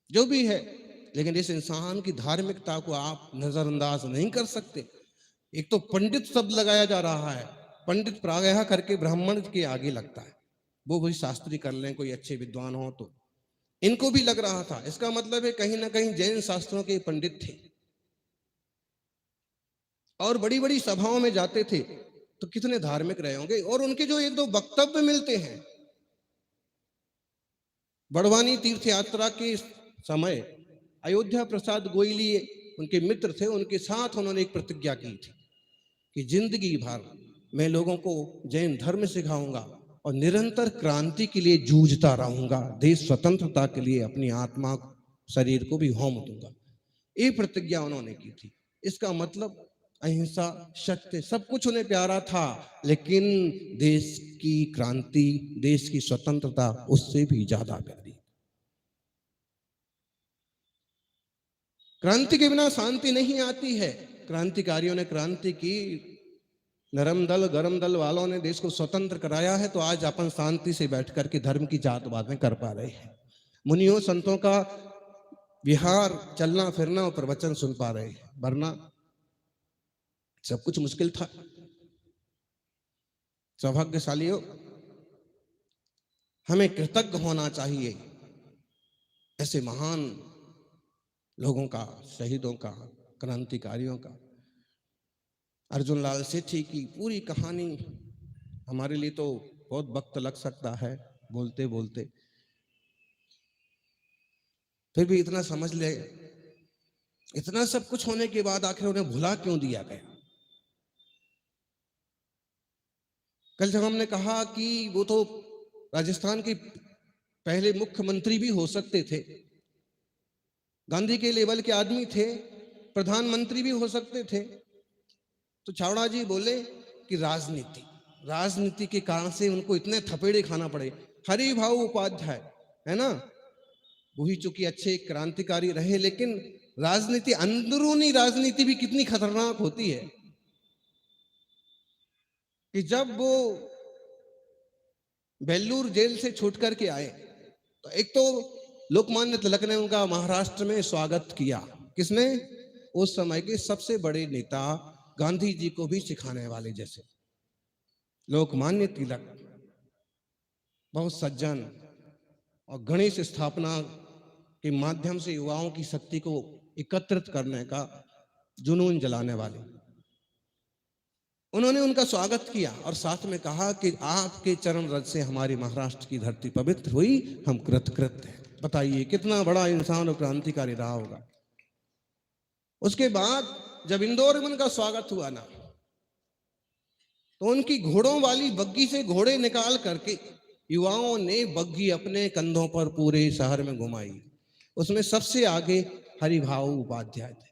Speaker 5: जो भी है। लेकिन इस इंसान की धार्मिकता को आप नजरअंदाज नहीं कर सकते। एक तो पंडित शब्द लगाया जा रहा है, पंडित प्रायः करके ब्राह्मण के आगे लगता है, वो भी शास्त्री कर लें, कोई अच्छे विद्वान हो तो। इनको भी लग रहा था, इसका मतलब है कहीं ना कहीं जैन शास्त्रों के पंडित थे और बड़ी बड़ी सभाओं में जाते थे, तो कितने धार्मिक रहे होंगे। और उनके जो एक दो वक्तव्य मिलते हैं, बड़वानी तीर्थ यात्रा के समय अयोध्या प्रसाद गोयली उनके मित्र थे, उनके साथ उन्होंने एक प्रतिज्ञा की थी कि जिंदगी भर मैं लोगों को जैन धर्म सिखाऊंगा और निरंतर क्रांति के लिए जूझता रहूंगा, देश स्वतंत्रता के लिए अपनी आत्मा शरीर को भी होम दूंगा। ये प्रतिज्ञा उन्होंने की थी। इसका मतलब अहिंसा, सत्य सब कुछ उन्हें प्यारा था, लेकिन देश की क्रांति, देश की स्वतंत्रता उससे भी ज्यादा प्यारी। क्रांति के बिना शांति नहीं आती है। क्रांतिकारियों ने क्रांति की, नरम दल गरम दल वालों ने देश को स्वतंत्र कराया है, तो आज अपन शांति से बैठ करके धर्म की जात बातें कर पा रहे हैं। मुनियों संतों का विहार, चलना फिरना और प्रवचन सुन पा रहे हैं, वरना सब कुछ मुश्किल था। सौभाग्यशालियों, हमें कृतज्ञ होना चाहिए ऐसे महान लोगों का, शहीदों का, क्रांतिकारियों का। अर्जुन लाल सेठी की पूरी कहानी हमारे लिए तो बहुत वक्त लग सकता है बोलते बोलते, फिर भी इतना समझ ले, इतना सब कुछ होने के बाद आखिर उन्हें भुला क्यों दिया गया। कल जब हमने कहा कि वो तो राजस्थान के पहले मुख्यमंत्री भी हो सकते थे, गांधी के लेवल के आदमी थे, प्रधानमंत्री भी हो सकते थे, तो छावड़ा जी बोले कि राजनीति के कारण से उनको इतने थपेड़े खाना पड़े। हरि भाऊ उपाध्याय है ना, वो ही चूंकि अच्छे क्रांतिकारी रहे, लेकिन राजनीति, अंदरूनी राजनीति भी कितनी खतरनाक होती है कि जब वो बेल्लूर जेल से छूट करके आए तो एक तो लोकमान्य तिलक ने उनका महाराष्ट्र में स्वागत किया। किसने? उस समय के सबसे बड़े नेता, गांधी जी को भी सिखाने वाले जैसे लोकमान्य तिलक, बहुत सज्जन और गणेश स्थापना के माध्यम से युवाओं की शक्ति को एकत्रित करने का जुनून जलाने वाले, उन्होंने उनका स्वागत किया और साथ में कहा कि आपके चरण रज से हमारी महाराष्ट्र की धरती पवित्र हुई, हम कृतकृत हैं। बताइए कितना बड़ा इंसान और क्रांतिकारी रहा होगा। उसके बाद जब इंदौर में उनका स्वागत हुआ ना, तो उनकी घोड़ों वाली बग्गी से घोड़े निकाल करके युवाओं ने बग्गी अपने कंधों पर पूरे शहर में घुमाई। उसमें सबसे आगे हरिभाऊ उपाध्याय थे।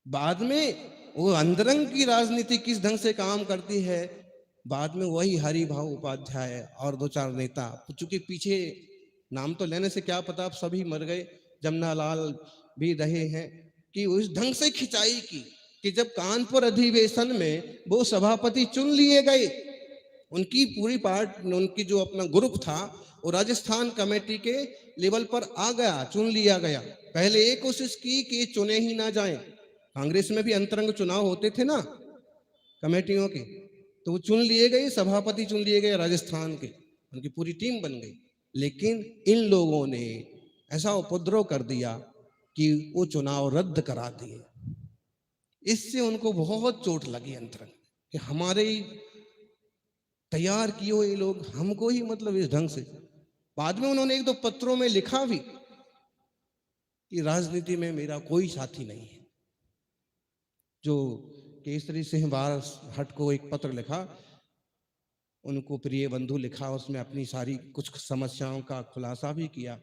Speaker 5: बाद में वो अंतरंग की राजनीति किस ढंग से काम करती है, बाद में वही हरिभाऊ उपाध्याय और दो चार नेता, चूंकि पीछे नाम तो लेने से क्या पता, अब सभी मर गए, जमनालाल भी रहे हैं, कि उस ढंग से खिंचाई की कि जब कानपुर अधिवेशन में वो सभापति चुन लिए गए, उनकी पूरी पार्टी, उनकी जो अपना ग्रुप था वो राजस्थान कमेटी के लेवल पर आ गया, चुन लिया गया। पहले एक कोशिश की कि चुने ही ना जाएं, कांग्रेस में भी अंतरंग चुनाव होते थे ना कमेटियों के, तो वो चुन लिए गए, सभापति चुन लिए गए राजस्थान के, उनकी पूरी टीम बन गई। लेकिन इन लोगों ने ऐसा उपद्रव कर दिया कि वो चुनाव रद्द करा दिए। इससे उनको बहुत चोट लगी अंतरंग कि हमारे तैयार किए हुए लोग हमको ही मतलब इस ढंग से। बाद में उन्होंने एक दो पत्रों में लिखा भी कि राजनीति में मेरा कोई साथी नहीं है। जो केसरी सिंह बारहट को एक पत्र लिखा, उनको प्रिय बंधु लिखा, उसमें अपनी सारी कुछ समस्याओं का खुलासा भी किया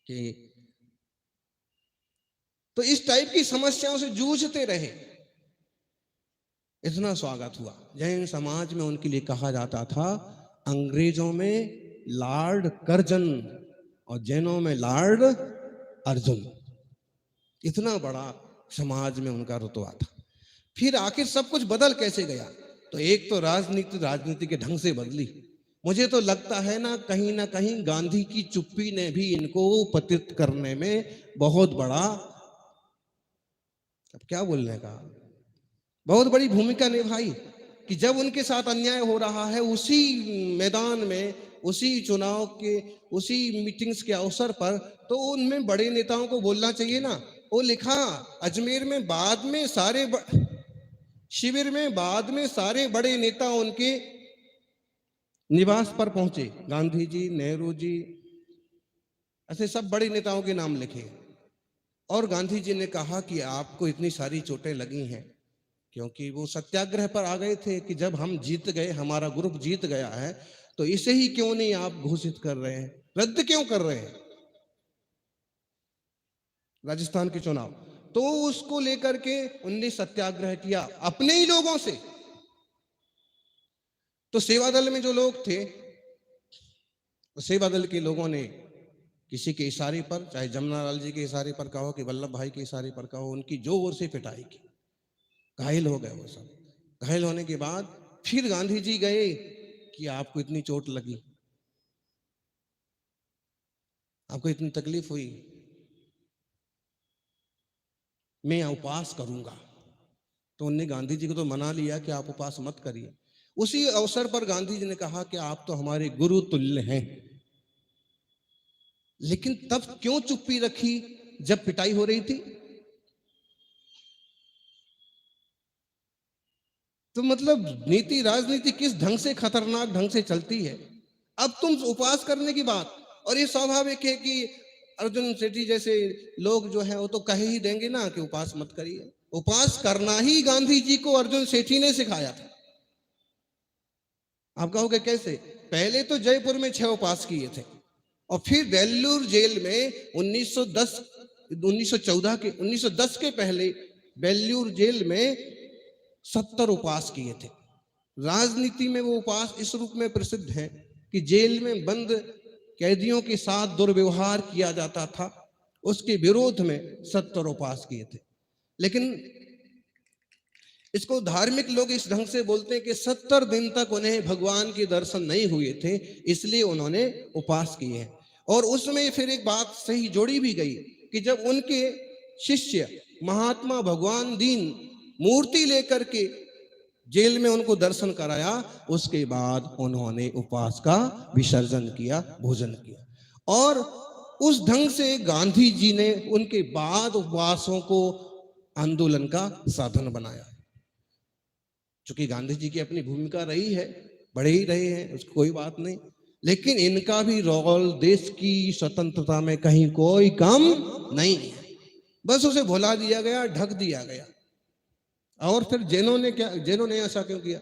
Speaker 5: कि तो इस टाइप की समस्याओं से जूझते रहे। इतना स्वागत हुआ। जैन समाज में उनके लिए कहा जाता था अंग्रेजों में लॉर्ड कर्जन और जैनों में लॉर्ड अर्जुन। इतना बड़ा समाज में उनका रुतबा था। फिर आखिर सब कुछ बदल कैसे गया? तो एक तो राजनीति के ढंग से बदली। मुझे तो लगता है ना कहीं गांधी की चुप्पी ने भी इनको पतित करने में बहुत बड़ा, अब क्या बोलने का, बहुत बड़ी भूमिका निभाई कि जब उनके साथ अन्याय हो रहा है, उसी मैदान में, उसी चुनाव के, उसी मीटिंग्स के अवसर पर, तो उनमें बड़े नेताओं को बोलना चाहिए ना। वो लिखा अजमेर में बाद में शिविर में बाद में सारे बड़े नेता उनके निवास पर पहुंचे, गांधी जी, नेहरू जी, ऐसे सब बड़े नेताओं के नाम लिखे। और गांधी जी ने कहा कि आपको इतनी सारी चोटें लगी हैं क्योंकि वो सत्याग्रह पर आ गए थे कि जब हम जीत गए, हमारा ग्रुप जीत गया है, तो इसे ही क्यों नहीं आप घोषित कर रहे हैं, रद्द क्यों कर रहे हैं राजस्थान के चुनाव। तो उसको लेकर के उनने सत्याग्रह किया अपने ही लोगों से। तो सेवा दल में जो लोग थे, सेवा दल के लोगों ने किसी के इशारे पर, चाहे जमनालाल जी के इशारे पर कहो कि वल्लभ भाई के इशारे पर कहो, उनकी जोर से पिटाई की, घायल हो गए वो सब। घायल होने के बाद फिर गांधी जी गए कि आपको इतनी चोट लगी, आपको इतनी तकलीफ हुई, मैं उपवास करूंगा। तो उन्होंने गांधी जी को तो मना लिया कि आप उपवास मत करिए। उसी अवसर पर गांधी जी ने कहा कि आप तो हमारे गुरु तुल्य हैं। लेकिन तब क्यों चुप्पी रखी जब पिटाई हो रही थी? तो मतलब नीति, राजनीति किस ढंग से खतरनाक ढंग से चलती है। अब तुम उपवास करने की बात, और ये स्वाभाविक है कि अर्जुन सेठी जैसे लोग जो हैं वो तो कह ही देंगे ना कि उपवास मत करिए। उपवास करना ही गांधी जी को अर्जुन सेठी ने सिखाया था। आप कहोगे कैसे? पहले तो जयपुर में 6 उपवास किए थे और फिर बेल्लूर जेल में 1910 के पहले बेल्लूर जेल में 70 उपवास किए थे। राजनीति में वो उपवास इस रूप में प्रसिद्ध है कि जेल में बंद कैदियों के साथ दुर्व्यवहार किया जाता था, उसके विरोध में 70 उपवास किए थे। लेकिन इसको धार्मिक लोग इस ढंग से बोलते हैं कि 70 दिन तक उन्हें भगवान के दर्शन नहीं हुए थे, इसलिए उन्होंने उपवास किए हैं। और उसमें फिर एक बात सही जोड़ी भी गई कि जब उनके शिष्य महात्मा भगवान दीन मूर्ति लेकर के जेल में उनको दर्शन कराया, उसके बाद उन्होंने उपवास का विसर्जन किया, भोजन किया। और उस ढंग से गांधी जी ने उनके बाद उपवासों को आंदोलन का साधन बनाया। चूंकि गांधी जी की अपनी भूमिका रही है, बड़े ही रहे हैं, उसकी कोई बात नहीं, लेकिन इनका भी रोल देश की स्वतंत्रता में कहीं कोई कम नहीं है। बस उसे भुला दिया गया, ढक दिया गया। और फिर जैनों ने ऐसा क्यों किया?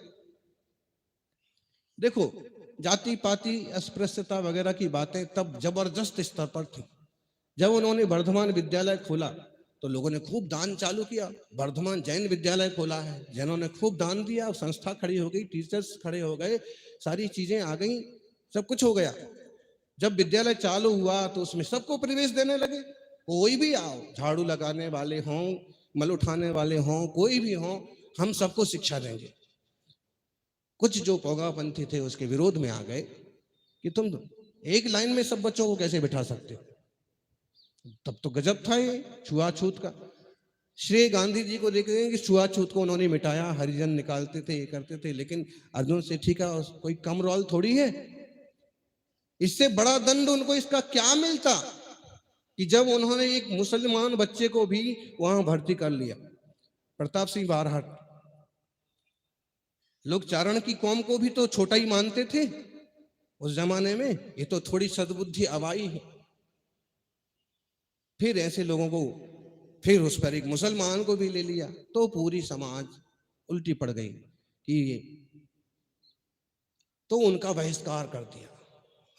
Speaker 5: देखो, जाति पाति अस्पृश्यता वगैरह की बातें तब जबरदस्त स्तर पर थी। जब उन्होंने वर्धमान विद्यालय खोला तो लोगों ने खूब दान चालू किया। वर्धमान जैन विद्यालय खोला है, जैनों ने खूब दान दिया, संस्था खड़ी हो गई, टीचर्स खड़े हो गए, सारी चीजें आ गई, सब कुछ हो गया। जब विद्यालय चालू हुआ तो उसमें सबको प्रवेश देने लगे। कोई भी आओ, झाड़ू लगाने वाले हों, मल उठाने वाले हों, कोई भी हों, हम सबको शिक्षा देंगे। कुछ जो पौगापंथी थे उसके विरोध में आ गए कि तुम एक लाइन में सब बच्चों को कैसे बिठा सकते हो। तब तो गजब था ये छुआछूत का। श्री गांधी जी को देखते हैं कि छुआछूत को उन्होंने मिटाया, हरिजन निकालते थे, ये करते थे, लेकिन अर्जुन सेठी का कोई कम रोल थोड़ी है। इससे बड़ा दंड उनको इसका क्या मिलता कि जब उन्होंने एक मुसलमान बच्चे को भी वहां भर्ती कर लिया। प्रताप सिंह बारहट, लोग चारण की कौम को भी तो छोटा ही मानते थे उस जमाने में, ये तो थोड़ी सद्बुद्धि अवाई है। फिर ऐसे लोगों को, फिर उस पर एक मुसलमान को भी ले लिया, तो पूरी समाज उल्टी पड़ गई कि तो उनका बहिष्कार कर दिया,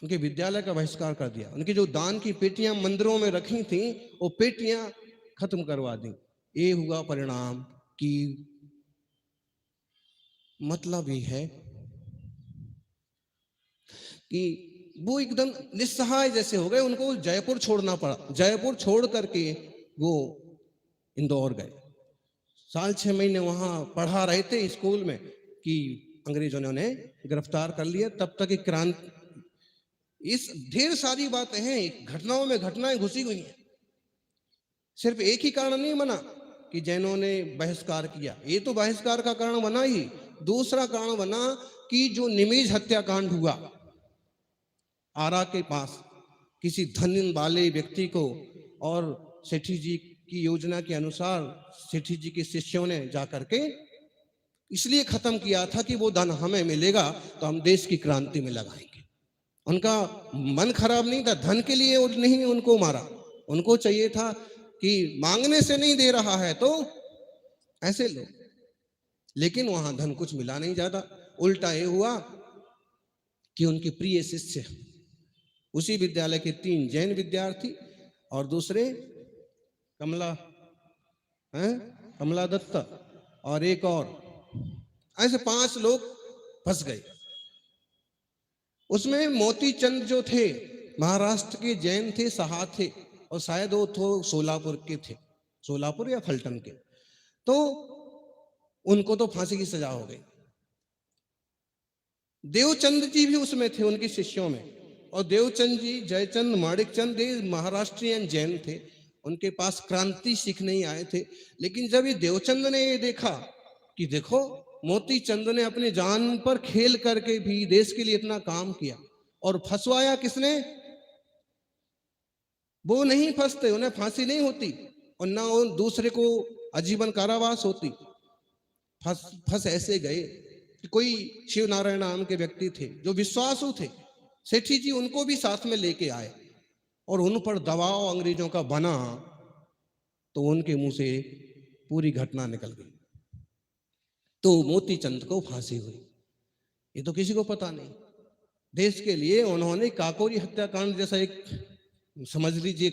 Speaker 5: उनके विद्यालय का बहिष्कार कर दिया। उनकी जो दान की पेटियां मंदिरों में रखी थी वो पेटियां खत्म करवा दी। ये हुआ परिणाम कि मतलब ये है कि वो एकदम निस्सहाय जैसे हो गए। उनको जयपुर छोड़ना पड़ा, जयपुर छोड़ करके वो इंदौर गए। साल 6 महीने वहां पढ़ा रहे थे स्कूल में कि अंग्रेजों ने उन्हें गिरफ्तार कर लिया। तब तक एक क्रांति, इस ढेर सारी बातें हैं, घटनाओं में घटनाएं घुसी हुई हैं। सिर्फ एक ही कारण नहीं बना कि जैनों ने बहिष्कार किया, ये तो बहिष्कार का कारण बना ही। दूसरा कारण बना कि जो निमिष हत्याकांड हुआ आरा के पास, किसी धन वाले व्यक्ति को, और सेठी जी की योजना के अनुसार सेठी जी के शिष्यों ने जाकर के इसलिए खत्म किया था कि वो धन हमें मिलेगा तो हम देश की क्रांति में लगाएंगे। उनका मन खराब नहीं था, धन के लिए नहीं उनको मारा। उनको चाहिए था कि मांगने से नहीं दे रहा है तो ऐसे लो। लेकिन वहां धन कुछ मिला नहीं ज्यादा। उल्टा ये हुआ कि उनके प्रिय शिष्य, उसी विद्यालय के 3 जैन विद्यार्थी और दूसरे कमला दत्त और एक और, ऐसे 5 लोग फंस गए। उसमें मोती चंद जो थे महाराष्ट्र के जैन थे, सहा थे, और शायद वो तो सोलापुर के थे, सोलापुर या फलटन के। तो उनको तो फांसी की सजा हो गई। देवचंद जी भी उसमें थे उनके शिष्यों में, और देवचंद जी, जयचंद, माणिकचंद, ये महाराष्ट्रियन जैन थे। उनके पास क्रांति सीखने ही आए थे। लेकिन जब ये देवचंद ने ये देखा कि देखो मोती चंद ने अपने जान पर खेल करके भी देश के लिए इतना काम किया, और फंसवाया किसने? वो नहीं फंसते, उन्हें फांसी नहीं होती और ना दूसरे को आजीवन कारावास होती। फंस ऐसे गए कि कोई शिव नारायण नाम के व्यक्ति थे जो विश्वासु थे, सेठी जी उनको भी साथ में लेके आए और उन पर दबाव अंग्रेजों का बना, तो उनके मुंह से पूरी घटना निकल गई। तो मोती चंद को फांसी हुई। ये तो किसी को पता नहीं। देश के लिए उन्होंने काकोरी हत्याकांड जैसा एक, समझ लीजिए,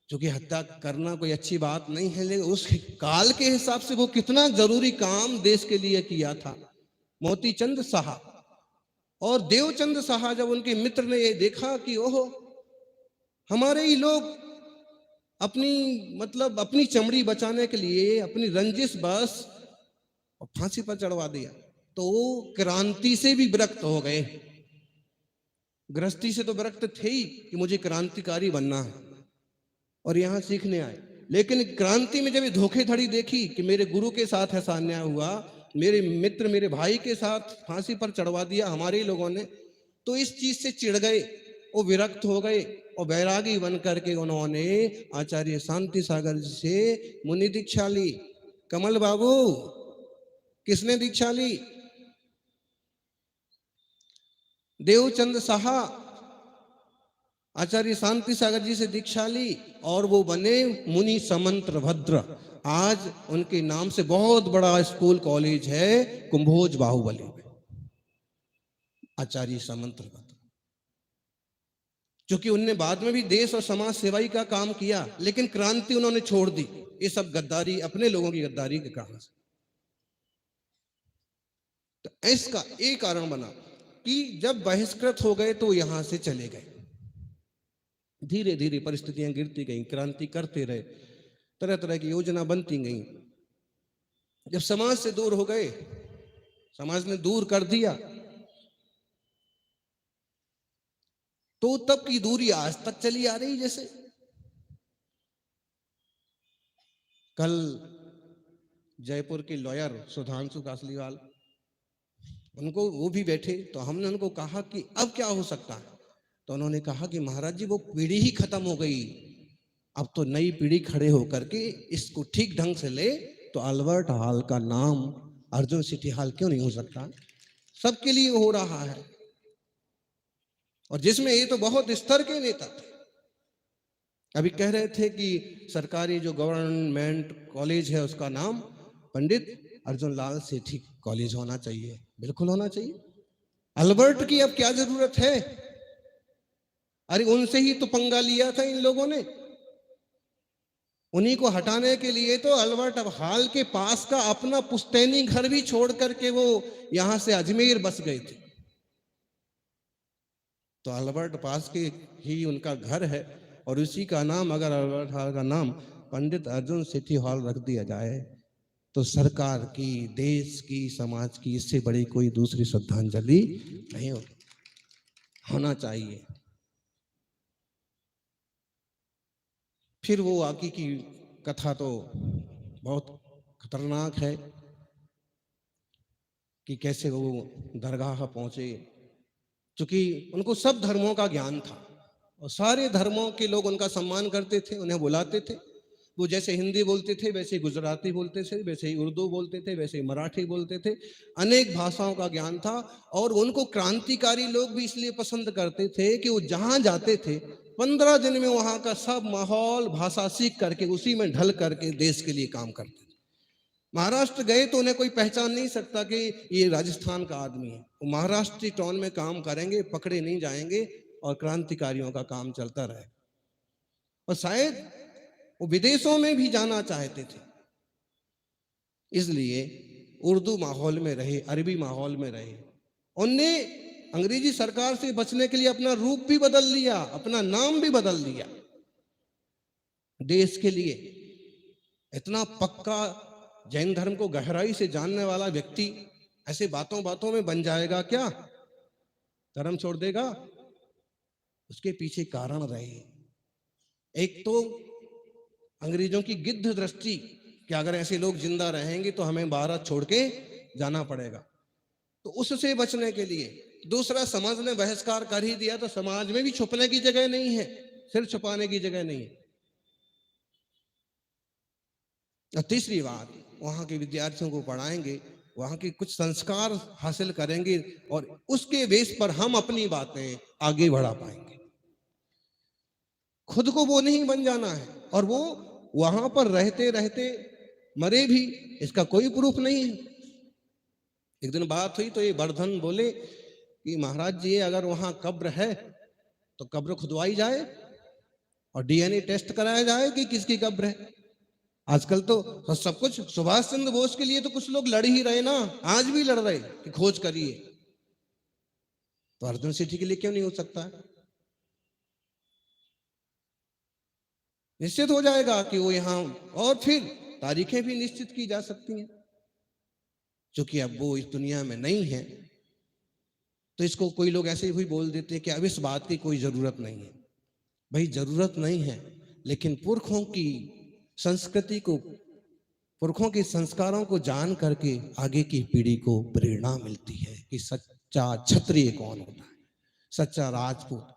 Speaker 5: क्योंकि हत्या करना कोई अच्छी बात नहीं है, लेकिन उस काल के हिसाब से वो कितना जरूरी काम देश के लिए किया था। मोती चंद साहा और देवचंद साहा जब उनके मित्र ने ये देखा कि ओहो हमारे ही लोग अपनी चमड़ी बचाने के लिए अपनी रंजिश बस फांसी पर चढ़वा दिया, तो वो क्रांति से भी विरक्त हो गए। गृहस्थी से तो विरक्त थे ही कि मुझे क्रांतिकारी बनना है और यहां सीखने आए, लेकिन क्रांति में जब ये धोखेधड़ी देखी कि मेरे गुरु के साथ ऐसा अन्याय हुआ, मेरे मित्र मेरे भाई के साथ फांसी पर चढ़वा दिया हमारे ही लोगों ने, तो इस चीज से चिढ़ गए, वो विरक्त हो गए और बैरागी बन करके उन्होंने आचार्य शांति सागर जी से मुनि दीक्षा ली। कमल बाबू किसने दीक्षा ली? देवचंद साहा आचार्य शांति सागर जी से दीक्षा ली और वो बने मुनि समंत्र भद्र। आज उनके नाम से बहुत बड़ा स्कूल कॉलेज है कुंभोज बाहुबली में, आचार्य समंत्र भद्र, क्योंकि उनने बाद में भी देश और समाज सेवाई का काम किया, लेकिन क्रांति उन्होंने छोड़ दी। ये सब गद्दारी, अपने लोगों की गद्दारी के कारण से। तो इसका एक कारण बना कि जब बहिष्कृत हो गए तो यहां से चले गए। धीरे धीरे परिस्थितियां गिरती गई, क्रांति करते रहे, तरह तरह की योजना बनती गई। जब समाज से दूर हो गए, समाज ने दूर कर दिया, तो तब की दूरी आज तक चली आ रही। जैसे कल जयपुर के लॉयर सुधांशु कासलीवाल, उनको वो भी बैठे, तो हमने उनको कहा कि अब क्या हो सकता है, तो उन्होंने कहा कि महाराज जी वो पीढ़ी ही खत्म हो गई, अब तो नई पीढ़ी खड़े होकर के इसको ठीक ढंग से ले, तो अल्बर्ट हॉल का नाम अर्जुन सिटी हॉल क्यों नहीं हो सकता? सबके लिए हो रहा है, और जिसमें ये तो बहुत स्तर के नेता थे। अभी कह रहे थे कि सरकारी जो गवर्नमेंट कॉलेज है उसका नाम पंडित अर्जुन लाल सेठी कॉलेज होना चाहिए। बिल्कुल होना चाहिए। अल्बर्ट की अब क्या जरूरत है? अरे उनसे ही तो पंगा लिया था इन लोगों ने। उन्हीं को हटाने के लिए तो अल्बर्ट अब हाल के पास का अपना पुश्तैनी घर भी छोड़ करके वो यहां से अजमेर बस गए थे। तो अल्बर्ट पास के ही उनका घर है, और उसी का नाम, अगर अल्बर्ट हॉल का नाम पंडित अर्जुन सेठी हॉल रख दिया जाए, तो सरकार की, देश की, समाज की इससे बड़ी कोई दूसरी श्रद्धांजलि नहीं होना चाहिए। फिर वो आगे की कथा तो बहुत खतरनाक है कि कैसे वो दरगाह पहुंचे, क्योंकि उनको सब धर्मों का ज्ञान था और सारे धर्मों के लोग उनका सम्मान करते थे, उन्हें बुलाते थे। वो जैसे हिंदी बोलते थे वैसे गुजराती बोलते थे, वैसे ही उर्दू बोलते थे, वैसे ही मराठी बोलते थे, अनेक भाषाओं का ज्ञान था। और उनको क्रांतिकारी लोग भी इसलिए पसंद करते थे कि वो जहां जाते थे 15 दिन में वहां का सब माहौल, भाषा सीख करके उसी में ढल करके देश के लिए काम करते थे। महाराष्ट्र गए तो उन्हें कोई पहचान नहीं सकता कि ये राजस्थान का आदमी है। वो महाराष्ट्री टोन में काम करेंगे, पकड़े नहीं जाएंगे और क्रांतिकारियों का काम चलता रहे। और शायद वो विदेशों में भी जाना चाहते थे, इसलिए उर्दू माहौल में रहे, अरबी माहौल में रहे। उनने अंग्रेजी सरकार से बचने के लिए अपना रूप भी बदल लिया, अपना नाम भी बदल दिया देश के लिए। इतना पक्का जैन धर्म को गहराई से जानने वाला व्यक्ति ऐसे बातों बातों में बन जाएगा क्या? धर्म छोड़ देगा? उसके पीछे कारण रहे। एक तो अंग्रेजों की गिद्ध दृष्टि कि अगर ऐसे लोग जिंदा रहेंगे तो हमें भारत छोड़ के जाना पड़ेगा, तो उससे बचने के लिए। दूसरा, समाज ने बहिष्कार कर ही दिया तो समाज में भी छुपने की जगह नहीं है, सिर छुपाने की जगह नहीं है। और तीसरी बात, वहां के विद्यार्थियों को पढ़ाएंगे, वहां के कुछ संस्कार हासिल करेंगे और उसके बेस पर हम अपनी बातें आगे बढ़ा पाएंगे। खुद को वो नहीं बन जाना है, और वो वहां पर रहते रहते मरे भी, इसका कोई प्रूफ नहीं है। एक दिन बात हुई तो ये वर्धन बोले कि महाराज जी अगर वहां कब्र है तो कब्र खुदवाई जाए और डीएनए टेस्ट कराया जाए कि किसकी कब्र है। आजकल तो सब कुछ, सुभाष चंद्र बोस के लिए तो कुछ लोग लड़ ही रहे ना, आज भी लड़ रहे कि खोज करिए। तो अर्जुन सेठी के लिए क्यों नहीं हो सकता है? निश्चित हो जाएगा कि वो यहां, और फिर तारीखें भी निश्चित की जा सकती हैं, क्योंकि अब वो इस दुनिया में नहीं है। तो इसको कोई लोग ऐसे ही बोल देते हैं कि अब इस बात की कोई जरूरत नहीं है। भाई जरूरत नहीं है, लेकिन पुरखों की संस्कृति को, पुरखों के संस्कारों को जान करके आगे की पीढ़ी को प्रेरणा मिलती है कि सच्चा क्षत्रिय कौन होता है, सच्चा राजपूत।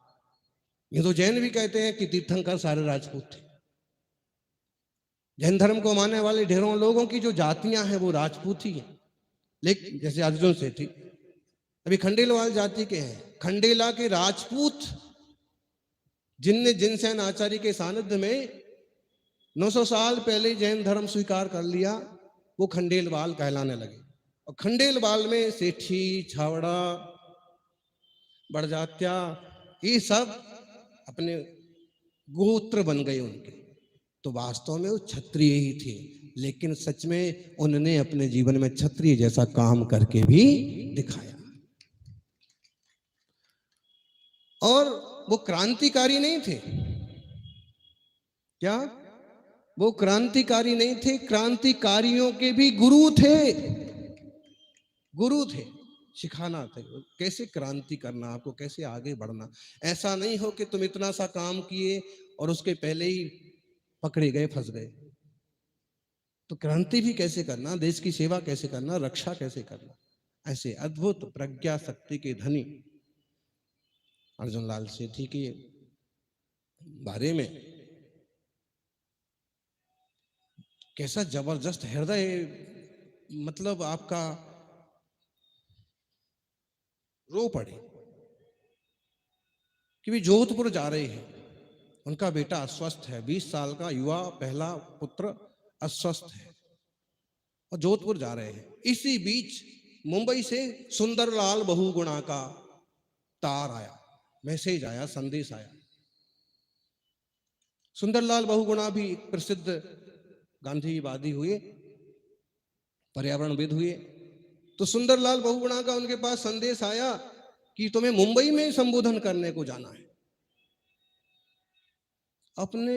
Speaker 5: ये तो जैन भी कहते हैं कि तीर्थंकर सारे राजपूत थे। जैन धर्म को मानने वाले ढेरों लोगों की जो जातियां हैं वो राजपूत ही हैं। लेकिन जैसे अर्जुन सेठी अभी खंडेलवाल जाति के हैं, खंडेला के राजपूत जिनने जिनसेन आचार्य के सानिध्य में 900 साल पहले जैन धर्म स्वीकार कर लिया, वो खंडेलवाल कहलाने लगे। और खंडेलवाल में सेठी, छावड़ा, बड़जात्या, ये सब अपने गोत्र बन गए उनके। तो वास्तव में वो क्षत्रिय ही थे, लेकिन सच में उन्होंने अपने जीवन में क्षत्रिय जैसा काम करके भी दिखाया। और वो क्रांतिकारी नहीं थे। क्या वो क्रांतिकारी नहीं थे? क्रांतिकारियों के भी गुरु थे, गुरु थे, सिखाना था कैसे क्रांति करना, आपको कैसे आगे बढ़ना। ऐसा नहीं हो कि तुम इतना सा काम किए और उसके पहले ही पकड़े गए, फंस गए। तो क्रांति भी कैसे करना, देश की सेवा कैसे करना, रक्षा कैसे करना, ऐसे अद्भुत प्रज्ञा शक्ति के धनी अर्जुन लाल सेठी के बारे में कैसा जबरदस्त हृदय, मतलब आपका रो पड़े कि वे जोधपुर जा रहे हैं, उनका बेटा अस्वस्थ है, 20 साल का युवा पहला पुत्र अस्वस्थ है और जोधपुर जा रहे हैं। इसी बीच मुंबई से सुंदरलाल बहुगुणा का तार आया, मैसेज आया, संदेश आया। सुंदरलाल बहुगुणा भी एक प्रसिद्ध गांधीवादी हुए, पर्यावरणविद हुए। तो सुंदरलाल बहुगुणा का उनके पास संदेश आया कि तुम्हें मुंबई में संबोधन करने को जाना है। अपने